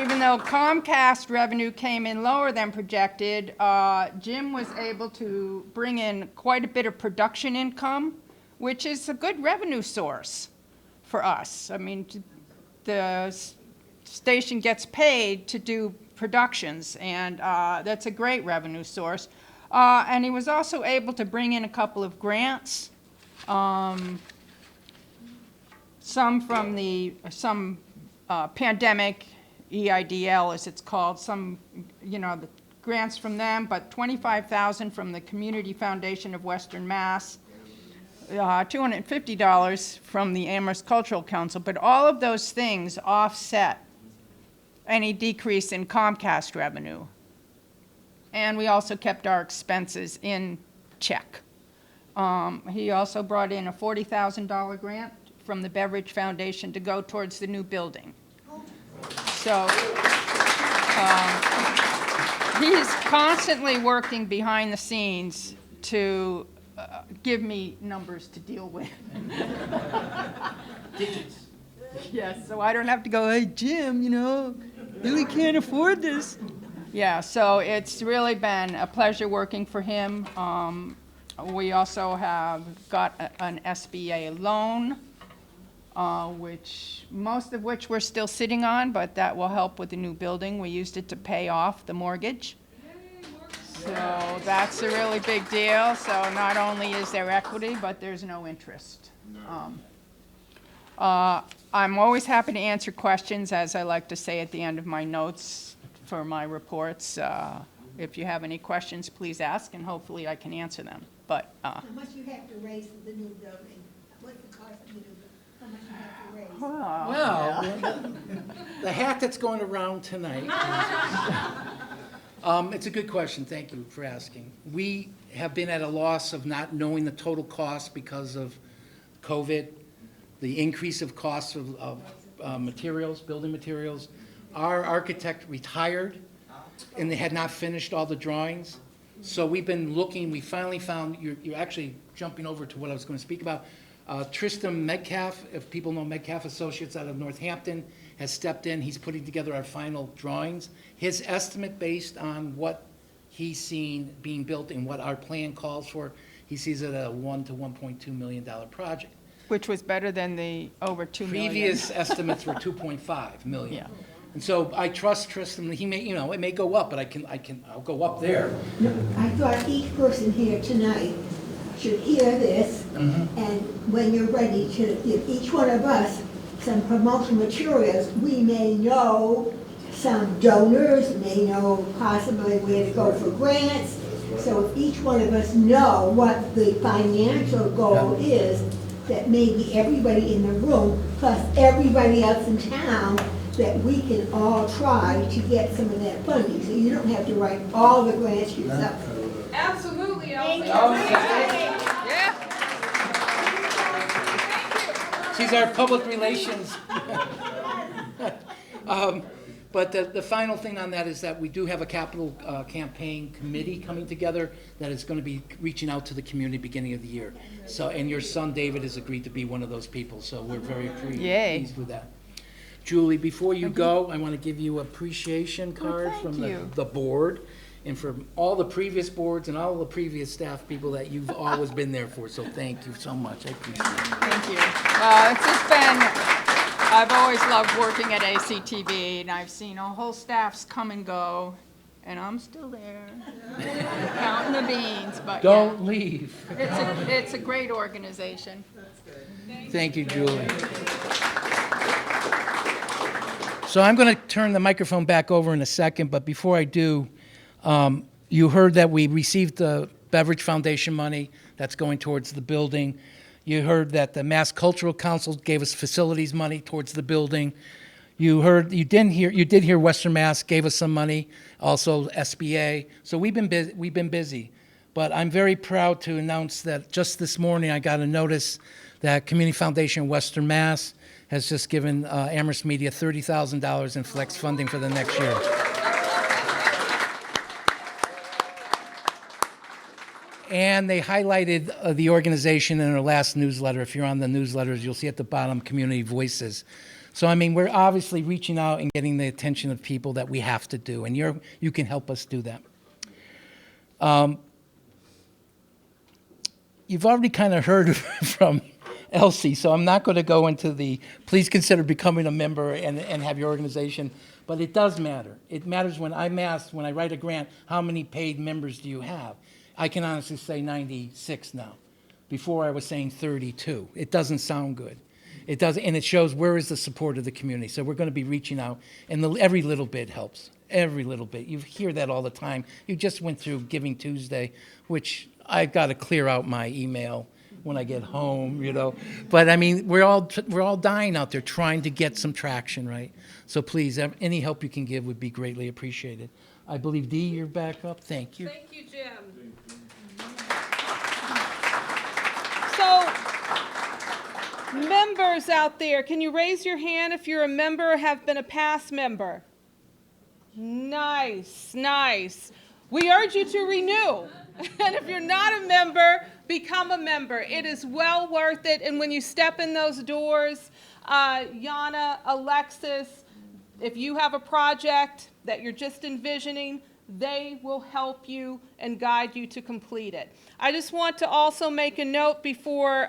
Even though Comcast revenue came in lower than projected, Jim was able to bring in quite a bit of production income, which is a good revenue source for us. I mean, the station gets paid to do productions, and that's a great revenue source. And he was also able to bring in a couple of grants, some from the pandemic, EIDL as it's called, some, the grants from them, but $25,000 from the Community Foundation of Western Mass, $250 from the Amherst Cultural Council, but all of those things offset any decrease in Comcast revenue. And we also kept our expenses in check. He also brought in a $40,000 grant from the Beveridge Foundation to go towards the new building. So He's constantly working behind the scenes to give me numbers to deal with. Digits. Yes, so I don't have to go, hey, Jim, really can't afford this. Yeah, so it's really been a pleasure working for him. We also have got an SBA loan, most of which we're still sitting on, but that will help with the new building. We used it to pay off the mortgage. So that's a really big deal. So not only is there equity, but there's no interest. I'm always happy to answer questions, as I like to say at the end of my notes for my reports. If you have any questions, please ask, and hopefully I can answer them. But how much you have to raise for the new building? What's the cost of the new building? How much you have to raise? Well, the hat that's going around tonight. It's a good question. Thank you for asking. We have been at a loss of not knowing the total cost because of COVID, the increase of costs of materials, building materials. Our architect retired, and they had not finished all the drawings. So we've been looking. We finally found, you're actually jumping over to what I was going to speak about. Tristan Metcalf, if people know Metcalf Associates out of Northampton, has stepped in. He's putting together our final drawings. His estimate, based on what he's seen being built and what our plan calls for, he sees it at a $1 to $1.2 million project. which was better than the over 2 million. Previous estimates were 2.5 million. Yeah. And so I trust Tristan. He may, it may go up, but I'll go up there. No, I thought each person here tonight should hear this, and when you're ready to give each one of us some promotional materials, we may know some donors, may know possibly where to go for grants. So if each one of us know what the financial goal is, that maybe everybody in the room, plus everybody else in town, that we can all try to get some of that funding, so you don't have to write all the grants yourself. Absolutely, Elsie. Yeah. She's our public relations. But the final thing on that is that we do have a capital campaign committee coming together that is going to be reaching out to the community beginning of the year. So, and your son David has agreed to be one of those people, so we're very pleased with that. Julie, before you go, I want to give you an appreciation card from the board, and from all the previous boards and all the previous staff people that you've always been there for. So thank you so much. I appreciate it. Thank you. It's just been, I've always loved working at ACTV, and I've seen our whole staffs come and go, and I'm still there, counting the beans. But Don't leave. It's a great organization. Thank you, Julie. So I'm going to turn the microphone back over in a second, but before I do, you heard that we received the Beverage Foundation money that's going towards the building. You heard that the Mass Cultural Council gave us facilities money towards the building. You did hear Western Mass gave us some money, also SBA. So we've been busy. But I'm very proud to announce that just this morning I got a notice that Community Foundation Western Mass has just given Amherst Media $30,000 in flex funding for the next year. And they highlighted the organization in their last newsletter. If you're on the newsletters, you'll see at the bottom, Community Voices. So, I mean, we're obviously reaching out and getting the attention of people that we have to do, and you can help us do that. You've already kind of heard from Elsie, so I'm not going to go into please consider becoming a member and have your organization, but it does matter. It matters when I'm asked, when I write a grant, how many paid members do you have? I can honestly say 96 now. Before I was saying 32. It doesn't sound good. It doesn't, and it shows where is the support of the community. So we're going to be reaching out, and every little bit helps. Every little bit. You hear that all the time. You just went through Giving Tuesday, which I've got to clear out my email when I get home, But I mean, we're all dying out there trying to get some traction, right? So please, any help you can give would be greatly appreciated. I believe Dee, you're back up. Thank you. Thank you, Jim. So, members out there, can you raise your hand if you're a member or have been a past member? Nice. Nice, nice. We urge you to renew. And if you're not a member, become a member. It is well worth it. And when you step in those doors, Yana, Alexis, if you have a project that you're just envisioning, they will help you and guide you to complete it. I just want to also make a note before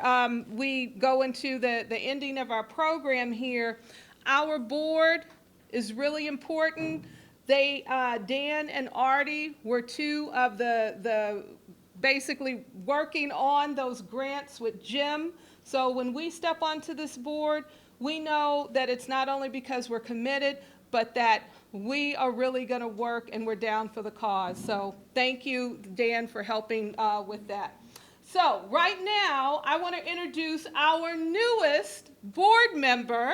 we go into the ending of our program here. Our board is really important. They, Dan and Artie were two of the basically working on those grants with Jim. So when we step onto this board, we know that it's not only because we're committed, but that we are really going to work and we're down for the cause. So thank you, Dan, for helping with that. So right now, I want to introduce our newest board member,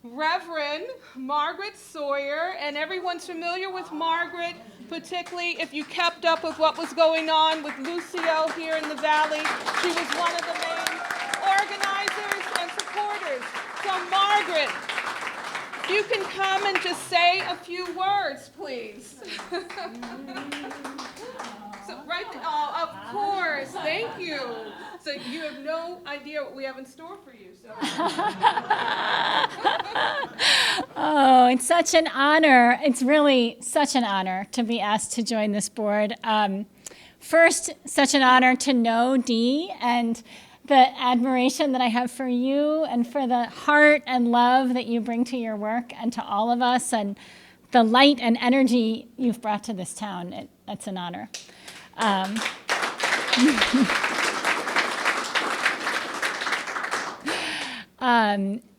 Reverend Margaret Sawyer. And everyone's familiar with Margaret, particularly if you kept up with what was going on with Lucio here in the Valley. She was one of the main organizers and supporters. So Margaret, you can come and just say a few words, please. So right there, oh, of course, thank you. So you have no idea what we have in store for you. So. Oh, it's such an honor. It's really such an honor to be asked to join this board. First, such an honor to know Dee and the admiration that I have for you and for the heart and love that you bring to your work and to all of us and the light and energy you've brought to this town. It's an honor.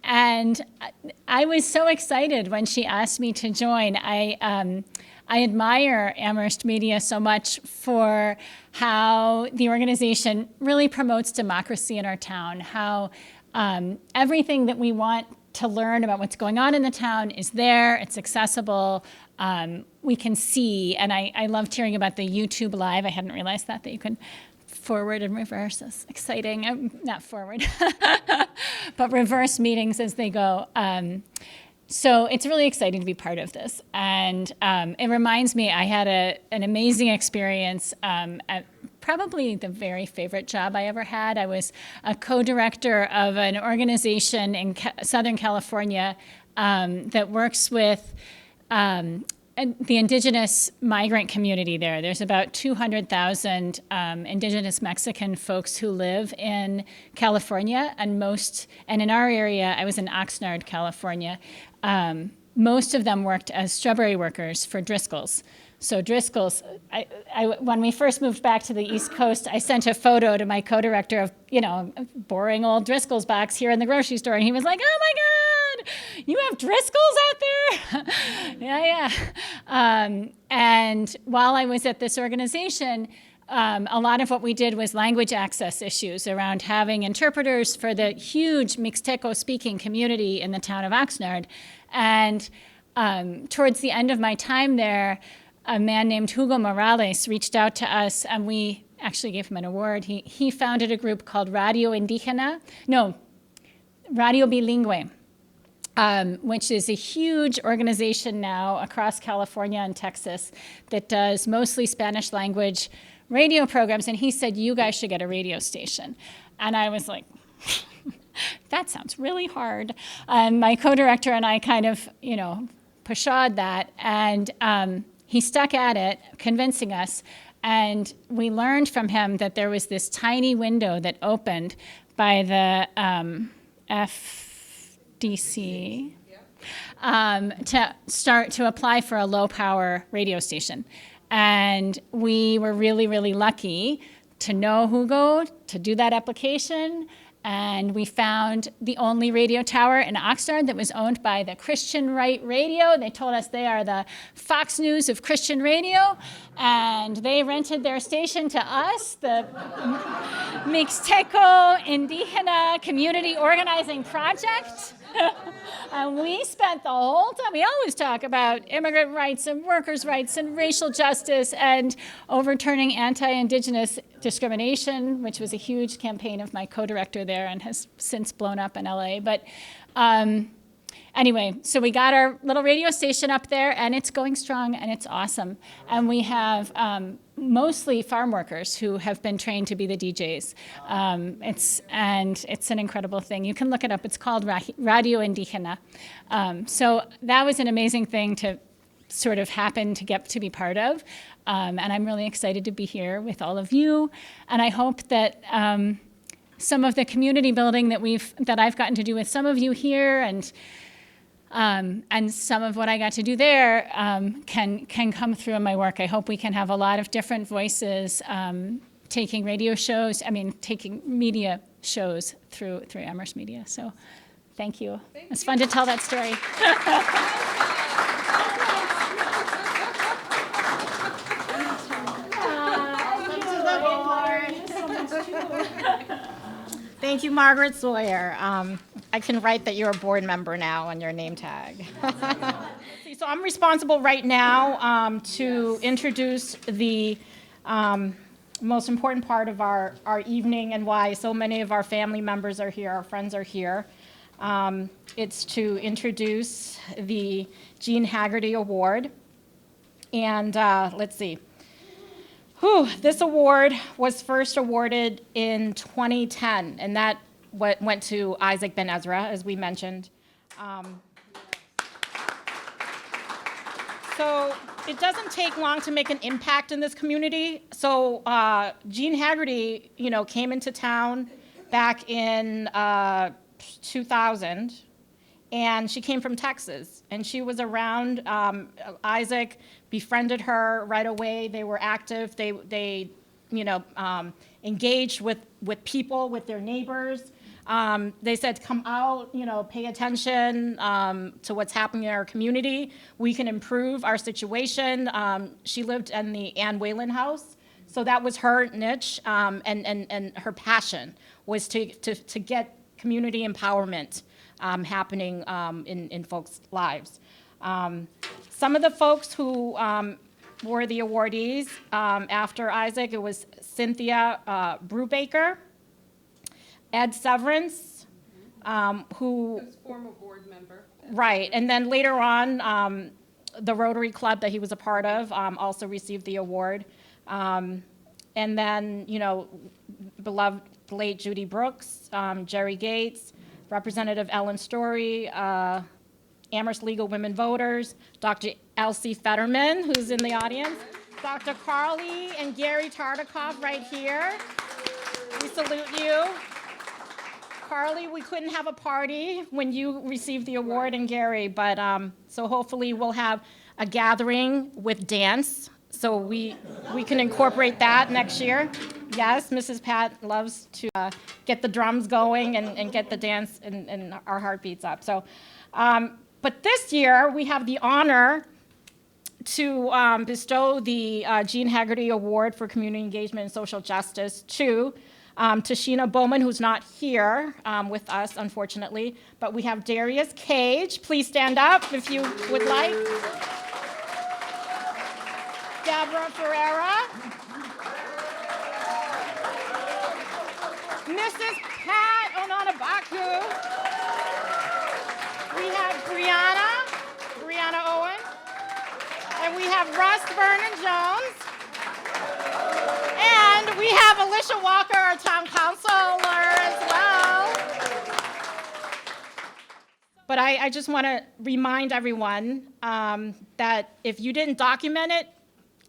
And I was so excited when she asked me to join. I admire Amherst Media so much for how the organization really promotes democracy in our town, how everything that we want to learn about what's going on in the town is there, it's accessible, we can see, and I loved hearing about the YouTube Live. I hadn't realized that you can forward and reverse. That's exciting. Not forward, but reverse meetings as they go. So it's really exciting to be part of this. And it reminds me, I had an amazing experience at probably the very favorite job I ever had. I was a co-director of an organization in Southern California that works with the indigenous migrant community there. There's about 200,000 indigenous Mexican folks who live in California, and in our area, I was in Oxnard, California, most of them worked as strawberry workers for Driscoll's. So Driscoll's, when we first moved back to the East Coast, I sent a photo to my co-director of, a boring old Driscoll's box here in the grocery store, and he was like, "Oh my God, you have Driscoll's out there?" Yeah. And while I was at this organization, a lot of what we did was language access issues around having interpreters for the huge Mixteco-speaking community in the town of Oxnard. And towards the end of my time there, a man named Hugo Morales reached out to us, and we actually gave him an award. He founded a group called Radio Bilingüe, which is a huge organization now across California and Texas that does mostly Spanish language radio programs. And he said, "You guys should get a radio station." And I was like, that sounds really hard. My co-director and I kind of, pashawed that. And he stuck at it, convincing us. And we learned from him that there was this tiny window that opened by the FDC to start to apply for a low-power radio station. And we were really, really lucky to know Hugo, to do that application. And we found the only radio tower in Oxnard that was owned by the Christian Right Radio. They told us they are the Fox News of Christian radio. And they rented their station to us, the Mixteco Indígena Community Organizing Project. And we spent the whole time, we always talk about immigrant rights and workers' rights and racial justice and overturning anti-Indigenous discrimination, which was a huge campaign of my co-director there and has since blown up in LA. But anyway, so we got our little radio station up there, and it's going strong, and it's awesome. And we have mostly farm workers who have been trained to be the DJs. It's an incredible thing. You can look it up. It's called Radio Indígena. So that was an amazing thing to sort of happen to get to be part of. And I'm really excited to be here with all of you. And I hope that some of the community building that I've gotten to do with some of you here and some of what I got to do there can come through in my work. I hope we can have a lot of different voices taking taking media shows through Amherst Media. So thank you. It's fun to tell that story. Thank you, Margaret Sawyer. I can write that you're a board member now on your name tag. So I'm responsible right now to introduce the most important part of our evening and why so many of our family members are here, our friends are here. It's to introduce the Jean Haggerty Award. And let's see. This award was first awarded in 2010, and that went to Isaac Ben Ezra, as we mentioned. So it doesn't take long to make an impact in this community. So Jean Haggerty, came into town back in 2000, and she came from Texas, and she was around. Isaac befriended her right away. They were active. They engaged with people, with their neighbors. They said, come out, pay attention to what's happening in our community. We can improve our situation. She lived in the Ann Whalen house, so that was her niche, and her passion was to get community empowerment happening in folks' lives. Some of the folks who were the awardees after Isaac, it was Cynthia Brubaker, Ed Severance, who was former board member. Right, and then later on, the Rotary Club that he was a part of also received the award. And then, beloved late Judy Brooks, Jerry Gates, Representative Ellen Story, Amherst Legal Women Voters, Dr. Elsie Fetterman, who's in the audience, Dr. Carly and Gary Tartikoff right here. We salute you. Carly, we couldn't have a party when you received the award, and Gary, but so hopefully we'll have a gathering with dance, so we can incorporate that next year. Yes, Mrs. Pat loves to get the drums going and get the dance and our heartbeats up. So, but this year we have the honor to bestow the Jean Haggerty Award for Community Engagement and Social Justice to Sheena Bowman, who's not here with us, unfortunately, but we have Darius Cage. Please stand up if you would like. Deborah Ferreira. Mrs. Pat Onanabaku. We have Brianna Owen. And we have Russ Vernon Jones. And we have Alicia Walker, our town councilor, as well. But I just want to remind everyone that if you didn't document it,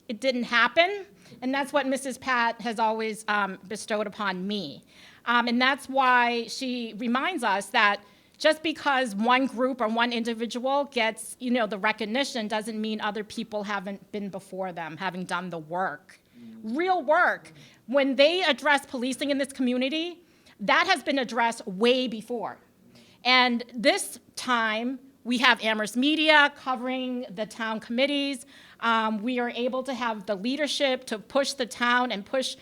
it didn't happen. And that's what Mrs. Pat has always bestowed upon me. And that's why she reminds us that just because one group or one individual gets, the recognition doesn't mean other people haven't been before them, having done the work. Real work. When they address policing in this community, that has been addressed way before. And this time, we have Amherst Media covering the town committees. We are able to have the leadership to push the town and push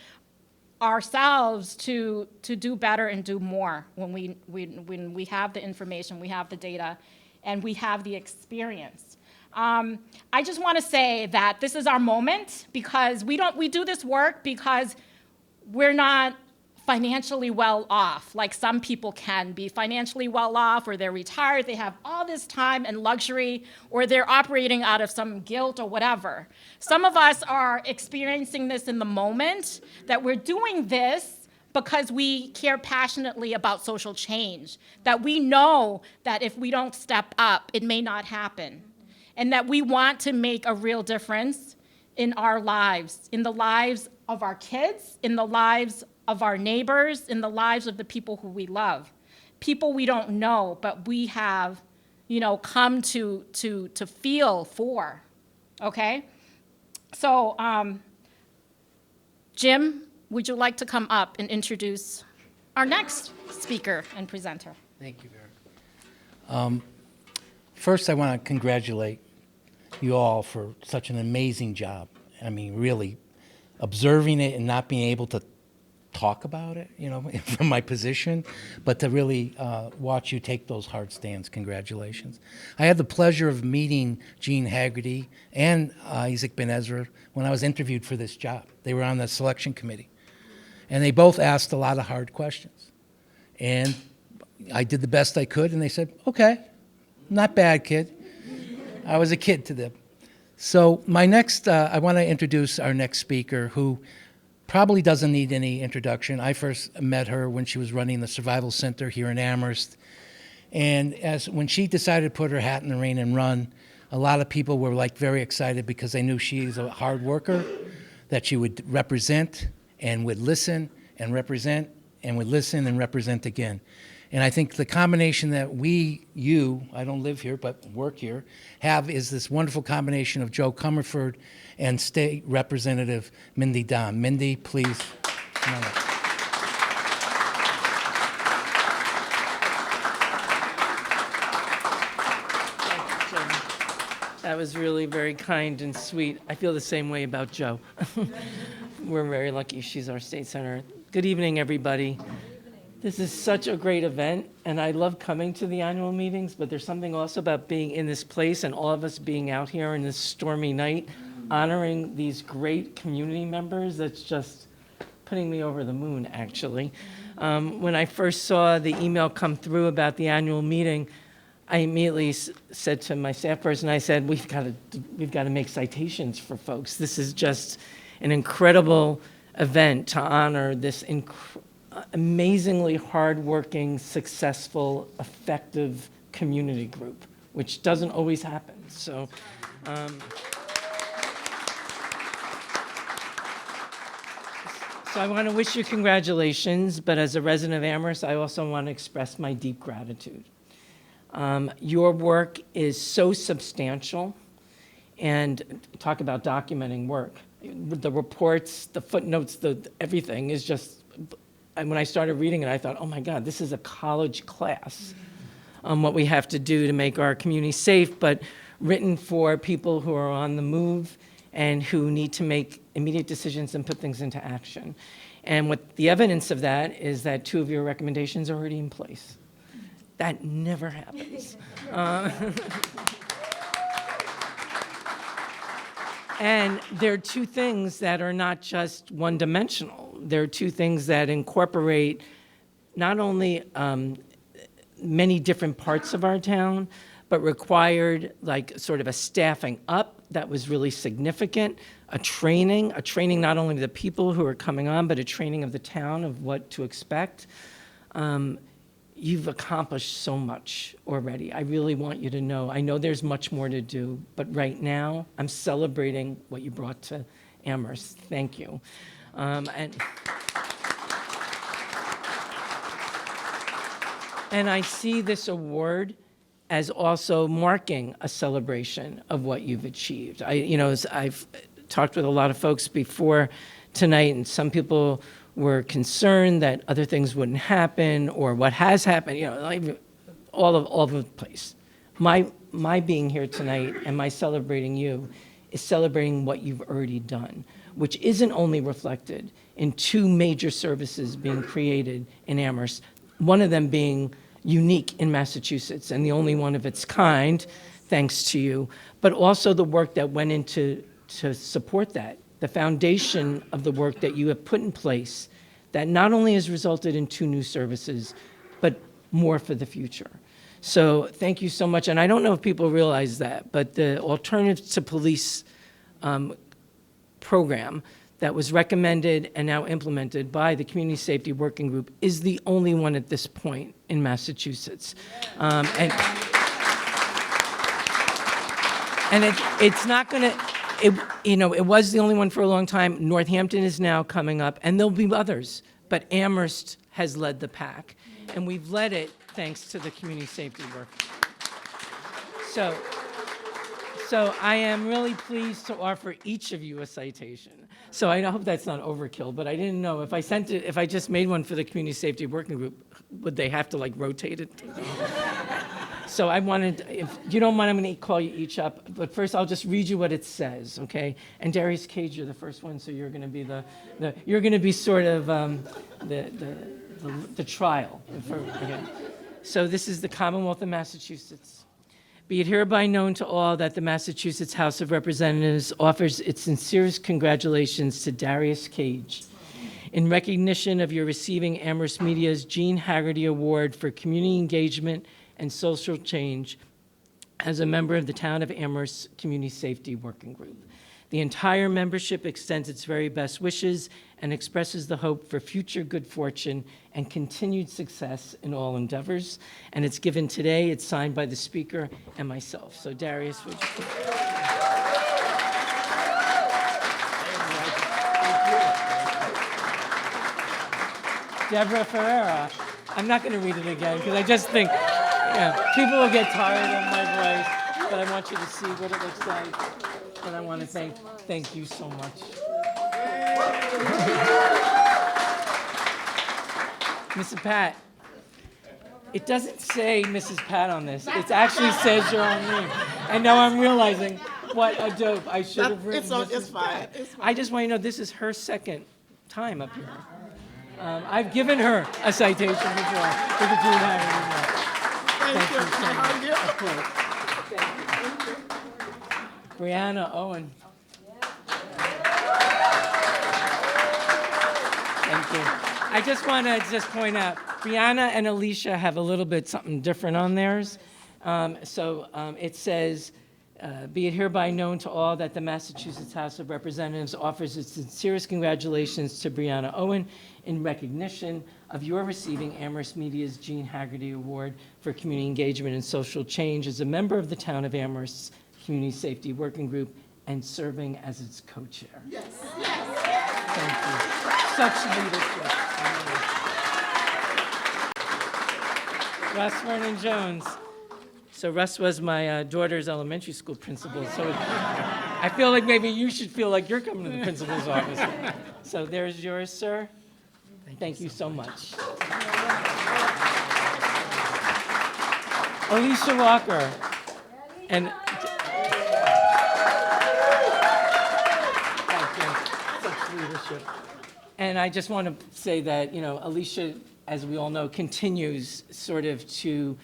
ourselves to do better and do more when we have the information, we have the data, and we have the experience. I just want to say that this is our moment because we do this work because we're not financially well off, like some people can be financially well off, or they're retired, they have all this time and luxury, or they're operating out of some guilt or whatever. Some of us are experiencing this in the moment, that we're doing this because we care passionately about social change, that we know that if we don't step up, it may not happen, and that we want to make a real difference in our lives, in the lives of our kids, in the lives of our neighbors, in the lives of the people who we love, people we don't know, but we have, come to feel for, okay? So, Jim, would you like to come up and introduce our next speaker and presenter? Thank you, Vera. First, I want to congratulate you all for such an amazing job. I mean, really, observing it and not being able to talk about it, from my position, but to really watch you take those hard stands. Congratulations. I had the pleasure of meeting Gene Haggerty and Isaac Ben Ezra when I was interviewed for this job. They were on the selection committee, and they both asked a lot of hard questions. And I did the best I could, and they said, okay, not bad, kid. I was a kid to them. So my next, I want to introduce our next speaker, who probably doesn't need any introduction. I first met her when she was running the Survival Center here in Amherst. And when she decided to put her hat in the ring and run, a lot of people were very excited because they knew she's a hard worker, that she would represent and would listen and represent and would listen and represent again. And I think the combination that I don't live here, but work here, have is this wonderful combination of Joe Comerford and State Representative Mindy Don. Mindy, please come on up. Thank you, Jim. That was really very kind and sweet. I feel the same way about Joe. We're very lucky she's our state senator. Good evening, everybody. This is such a great event, and I love coming to the annual meetings, but there's something also about being in this place and all of us being out here in this stormy night, honoring these great community members. That's just putting me over the moon, actually. When I first saw the email come through about the annual meeting, I immediately said to my staff person, I said, we've got to make citations for folks. This is just an incredible event to honor this amazingly hardworking, successful, effective community group, which doesn't always happen. So, I want to wish you congratulations, but as a resident of Amherst, I also want to express my deep gratitude. Your work is so substantial, and talk about documenting work. The reports, the footnotes, everything is just. And when I started reading it, I thought, oh my God, this is a college class on what we have to do to make our community safe, but written for people who are on the move and who need to make immediate decisions and put things into action. And what the evidence of that is that 2 of your recommendations are already in place. That never happens. And there are 2 things that are not just one-dimensional. There are 2 things that incorporate not only many different parts of our town, but required sort of a staffing up that was really significant, a training not only of the people who are coming on, but a training of the town of what to expect. You've accomplished so much already. I really want you to know. I know there's much more to do, but right now I'm celebrating what you brought to Amherst. Thank you. And I see this award as also marking a celebration of what you've achieved. I've talked with a lot of folks before tonight, and some people were concerned that other things wouldn't happen or what has happened, all over the place. My being here tonight and my celebrating you is celebrating what you've already done, which isn't only reflected in 2 major services being created in Amherst, one of them being unique in Massachusetts and the only one of its kind, thanks to you, but also the work that went into to support that, the foundation of the work that you have put in place that not only has resulted in 2 new services, but more for the future. So thank you so much. And I don't know if people realize that, but the Alternative to Police program that was recommended and now implemented by the Community Safety Working Group is the only one at this point in Massachusetts. And it's not going to, it was the only one for a long time. Northampton is now coming up, and there'll be others. But Amherst has led the pack, and we've led it thanks to the community safety work. So I am really pleased to offer each of you a citation. So I hope that's not overkill, but I didn't know if I just made one for the Community Safety Working Group, would they have to like rotate it? So I wanted, if you don't mind, I'm going to call you each up. But first, I'll just read you what it says, okay? And Darius Cage, you're the first one, so you're going to be you're going to be sort of the trial. Okay. So this is the Commonwealth of Massachusetts. Be it hereby known to all that the Massachusetts House of Representatives offers its sincerest congratulations to Darius Cage in recognition of your receiving Amherst Media's Jean Haggerty Award for Community Engagement and Social Change as a member of the Town of Amherst Community Safety Working Group. The entire membership extends its very best wishes and expresses the hope for future good fortune and continued success in all endeavors. And it's given today. It's signed by the Speaker and myself. So Darius, would you please? Deborah Ferreira. I'm not going to read it again because I just think people will get tired of my voice, but I want you to see what it looks like. And I want to thank you so much. Mrs. Pat, it doesn't say Mrs. Pat on this. It actually says your own name. And now I'm realizing what a dope. I should have written Mrs. Pat. I just want you to know this is her second time up here. I've given her a citation before for the Jean Haggerty. Thank you so much. Of course. Thank you. Brianna Owen. Thank you. I just want to point out, Brianna and Alicia have a little bit something different on theirs. It says, be it hereby known to all that the Massachusetts House of Representatives offers its sincerest congratulations to Brianna Owen in recognition of your receiving Amherst Media's Jean Haggerty Award for Community Engagement and Social Change as a member of the Town of Amherst's Community Safety Working Group and serving as its co-chair. Yes. Thank you. Such leadership. Russ Vernon Jones. So Russ was my daughter's elementary school principal. So I feel like maybe you should feel like you're coming to the principal's office. So there's yours, sir. Thank you so much. Alicia Walker. And such leadership. And I just want to say that, Alicia, as we all know, continues sort of to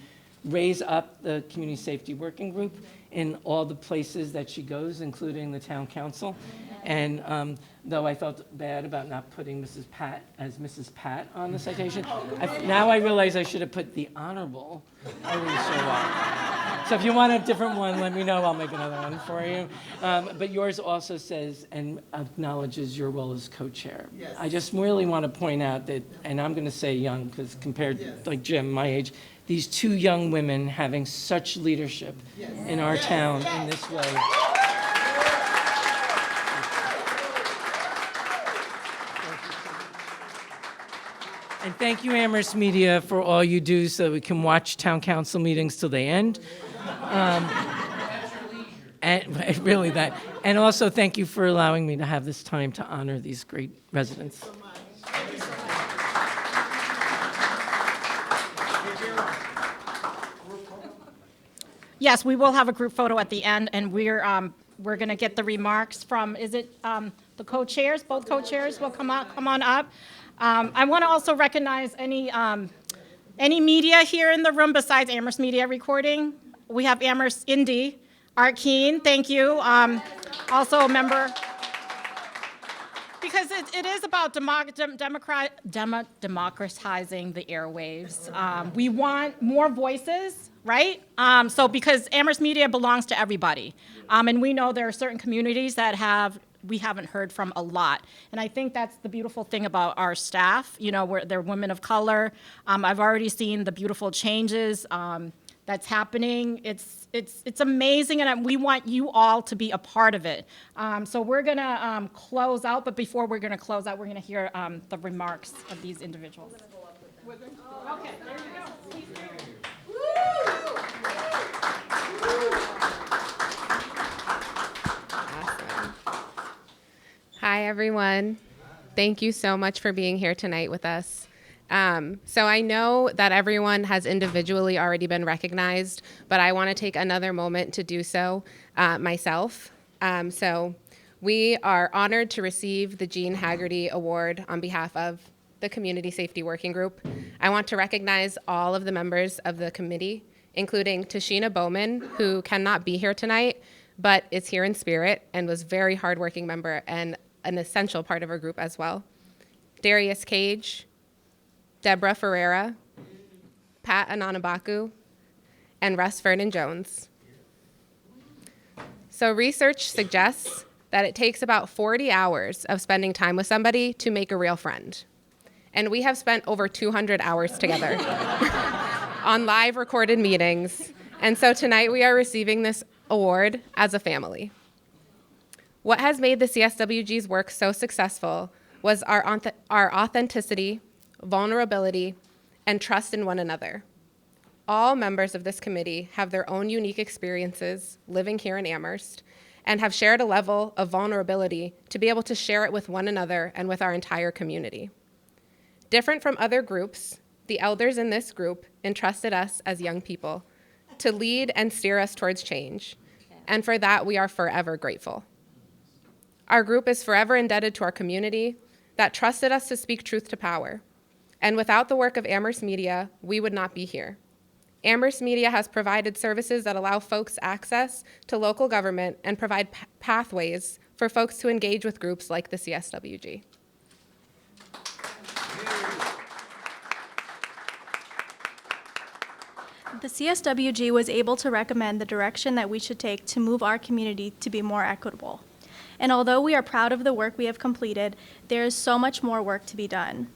raise up the Community Safety Working Group in all the places that she goes, including the town council. And though I felt bad about not putting Mrs. Pat as Mrs. Pat on the citation, now I realize I should have put the Honorable Alicia Walker. So if you want a different one, let me know. I'll make another one for you. But yours also says and acknowledges your role as co-chair. Yes. I just really want to point out that, and I'm going to say young, because compared to like Jim, my age, these 2 young women having such leadership in our town in this way. And thank you, Amherst Media, for all you do so we can watch town council meetings till they end. And really that. And also thank you for allowing me to have this time to honor these great residents. Yes, we will have a group photo at the end, and we're going to get the remarks from, the co-chairs? Both co-chairs will come on up. I want to also recognize any media here in the room besides Amherst Media Recording. We have Amherst Indy, Art Keen, thank you. Also a member Because it is about democratizing the airwaves. We want more voices, right? So because Amherst Media belongs to everybody. And we know there are certain communities that we haven't heard from a lot. And I think that's the beautiful thing about our staff. You know, they're women of color. I've already seen the beautiful changes that's happening. It's amazing, and we want you all to be a part of it. So we're gonna close out, but before we're gonna close out, we're gonna hear the remarks of these individuals. Okay, there you go. Awesome. Hi, everyone. Thank you so much for being here tonight with us. So I know that everyone has individually already been recognized, but I want to take another moment to do so myself. So we are honored to receive the Jean Haggerty Award on behalf of the Community Safety Working Group. I want to recognize all of the members of the committee, including Tashina Bowman, who cannot be here tonight, but is here in spirit and was a very hardworking member and an essential part of our group as well. Darius Cage, Deborah Ferreira, Pat Ananabaku, and Russ Vernon-Jones. So research suggests that it takes about 40 hours of spending time with somebody to make a real friend. And we have spent over 200 hours together on live recorded meetings. And so tonight we are receiving this award as a family. What has made the CSWG's work so successful was our authenticity, vulnerability, and trust in one another. All members of this committee have their own unique experiences living here in Amherst and have shared a level of vulnerability to be able to share it with one another and with our entire community. Different from other groups, the elders in this group entrusted us as young people to lead and steer us towards change, and for that we are forever grateful. Our group is forever indebted to our community that trusted us to speak truth to power. And without the work of Amherst Media, we would not be here. Amherst Media has provided services that allow folks access to local government and provide pathways for folks to engage with groups like the CSWG. The CSWG was able to recommend the direction that we should take to move our community to be more equitable. And although we are proud of the work we have completed, there is so much more work to be done.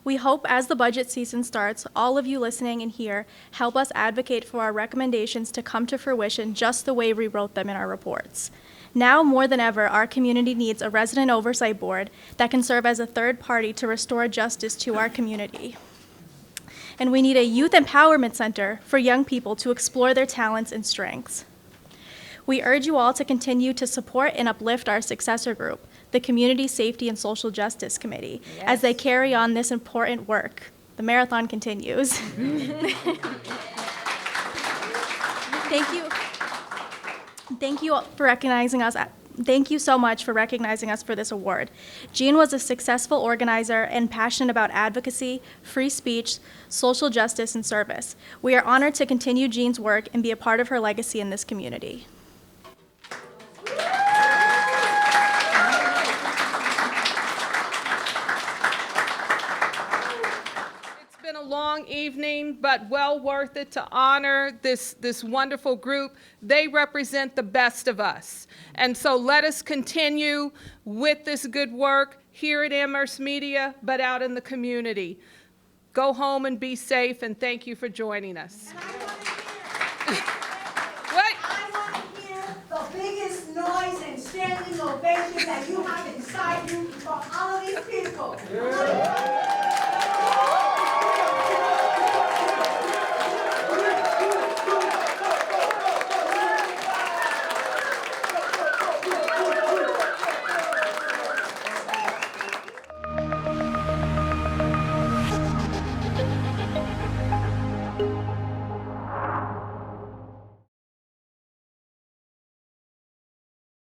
We hope as the budget season starts, all of you listening in here help us advocate for our recommendations to come to fruition just the way we wrote them in our reports. Now more than ever, our community needs a resident oversight board that can serve as a third party to restore justice to our community. And we need a youth empowerment center for young people to explore their talents and strengths. We urge you all to continue to support and uplift our successor group, the Community Safety and Social Justice Committee, as they carry on this important work. The marathon continues. Thank you. Thank you for recognizing us. Thank you so much for recognizing us for this award. Jean was a successful organizer and passionate about advocacy, free speech, social justice, and service. We are honored to continue Jean's work and be a part of her legacy in this community. Long evening, but well worth it to honor this wonderful group. They represent the best of us. And so let us continue with this good work here at Amherst Media, but out in the community. Go home and be safe, and thank you for joining us. I want to hear the biggest noise and standing ovation that you have inside you for all of these people.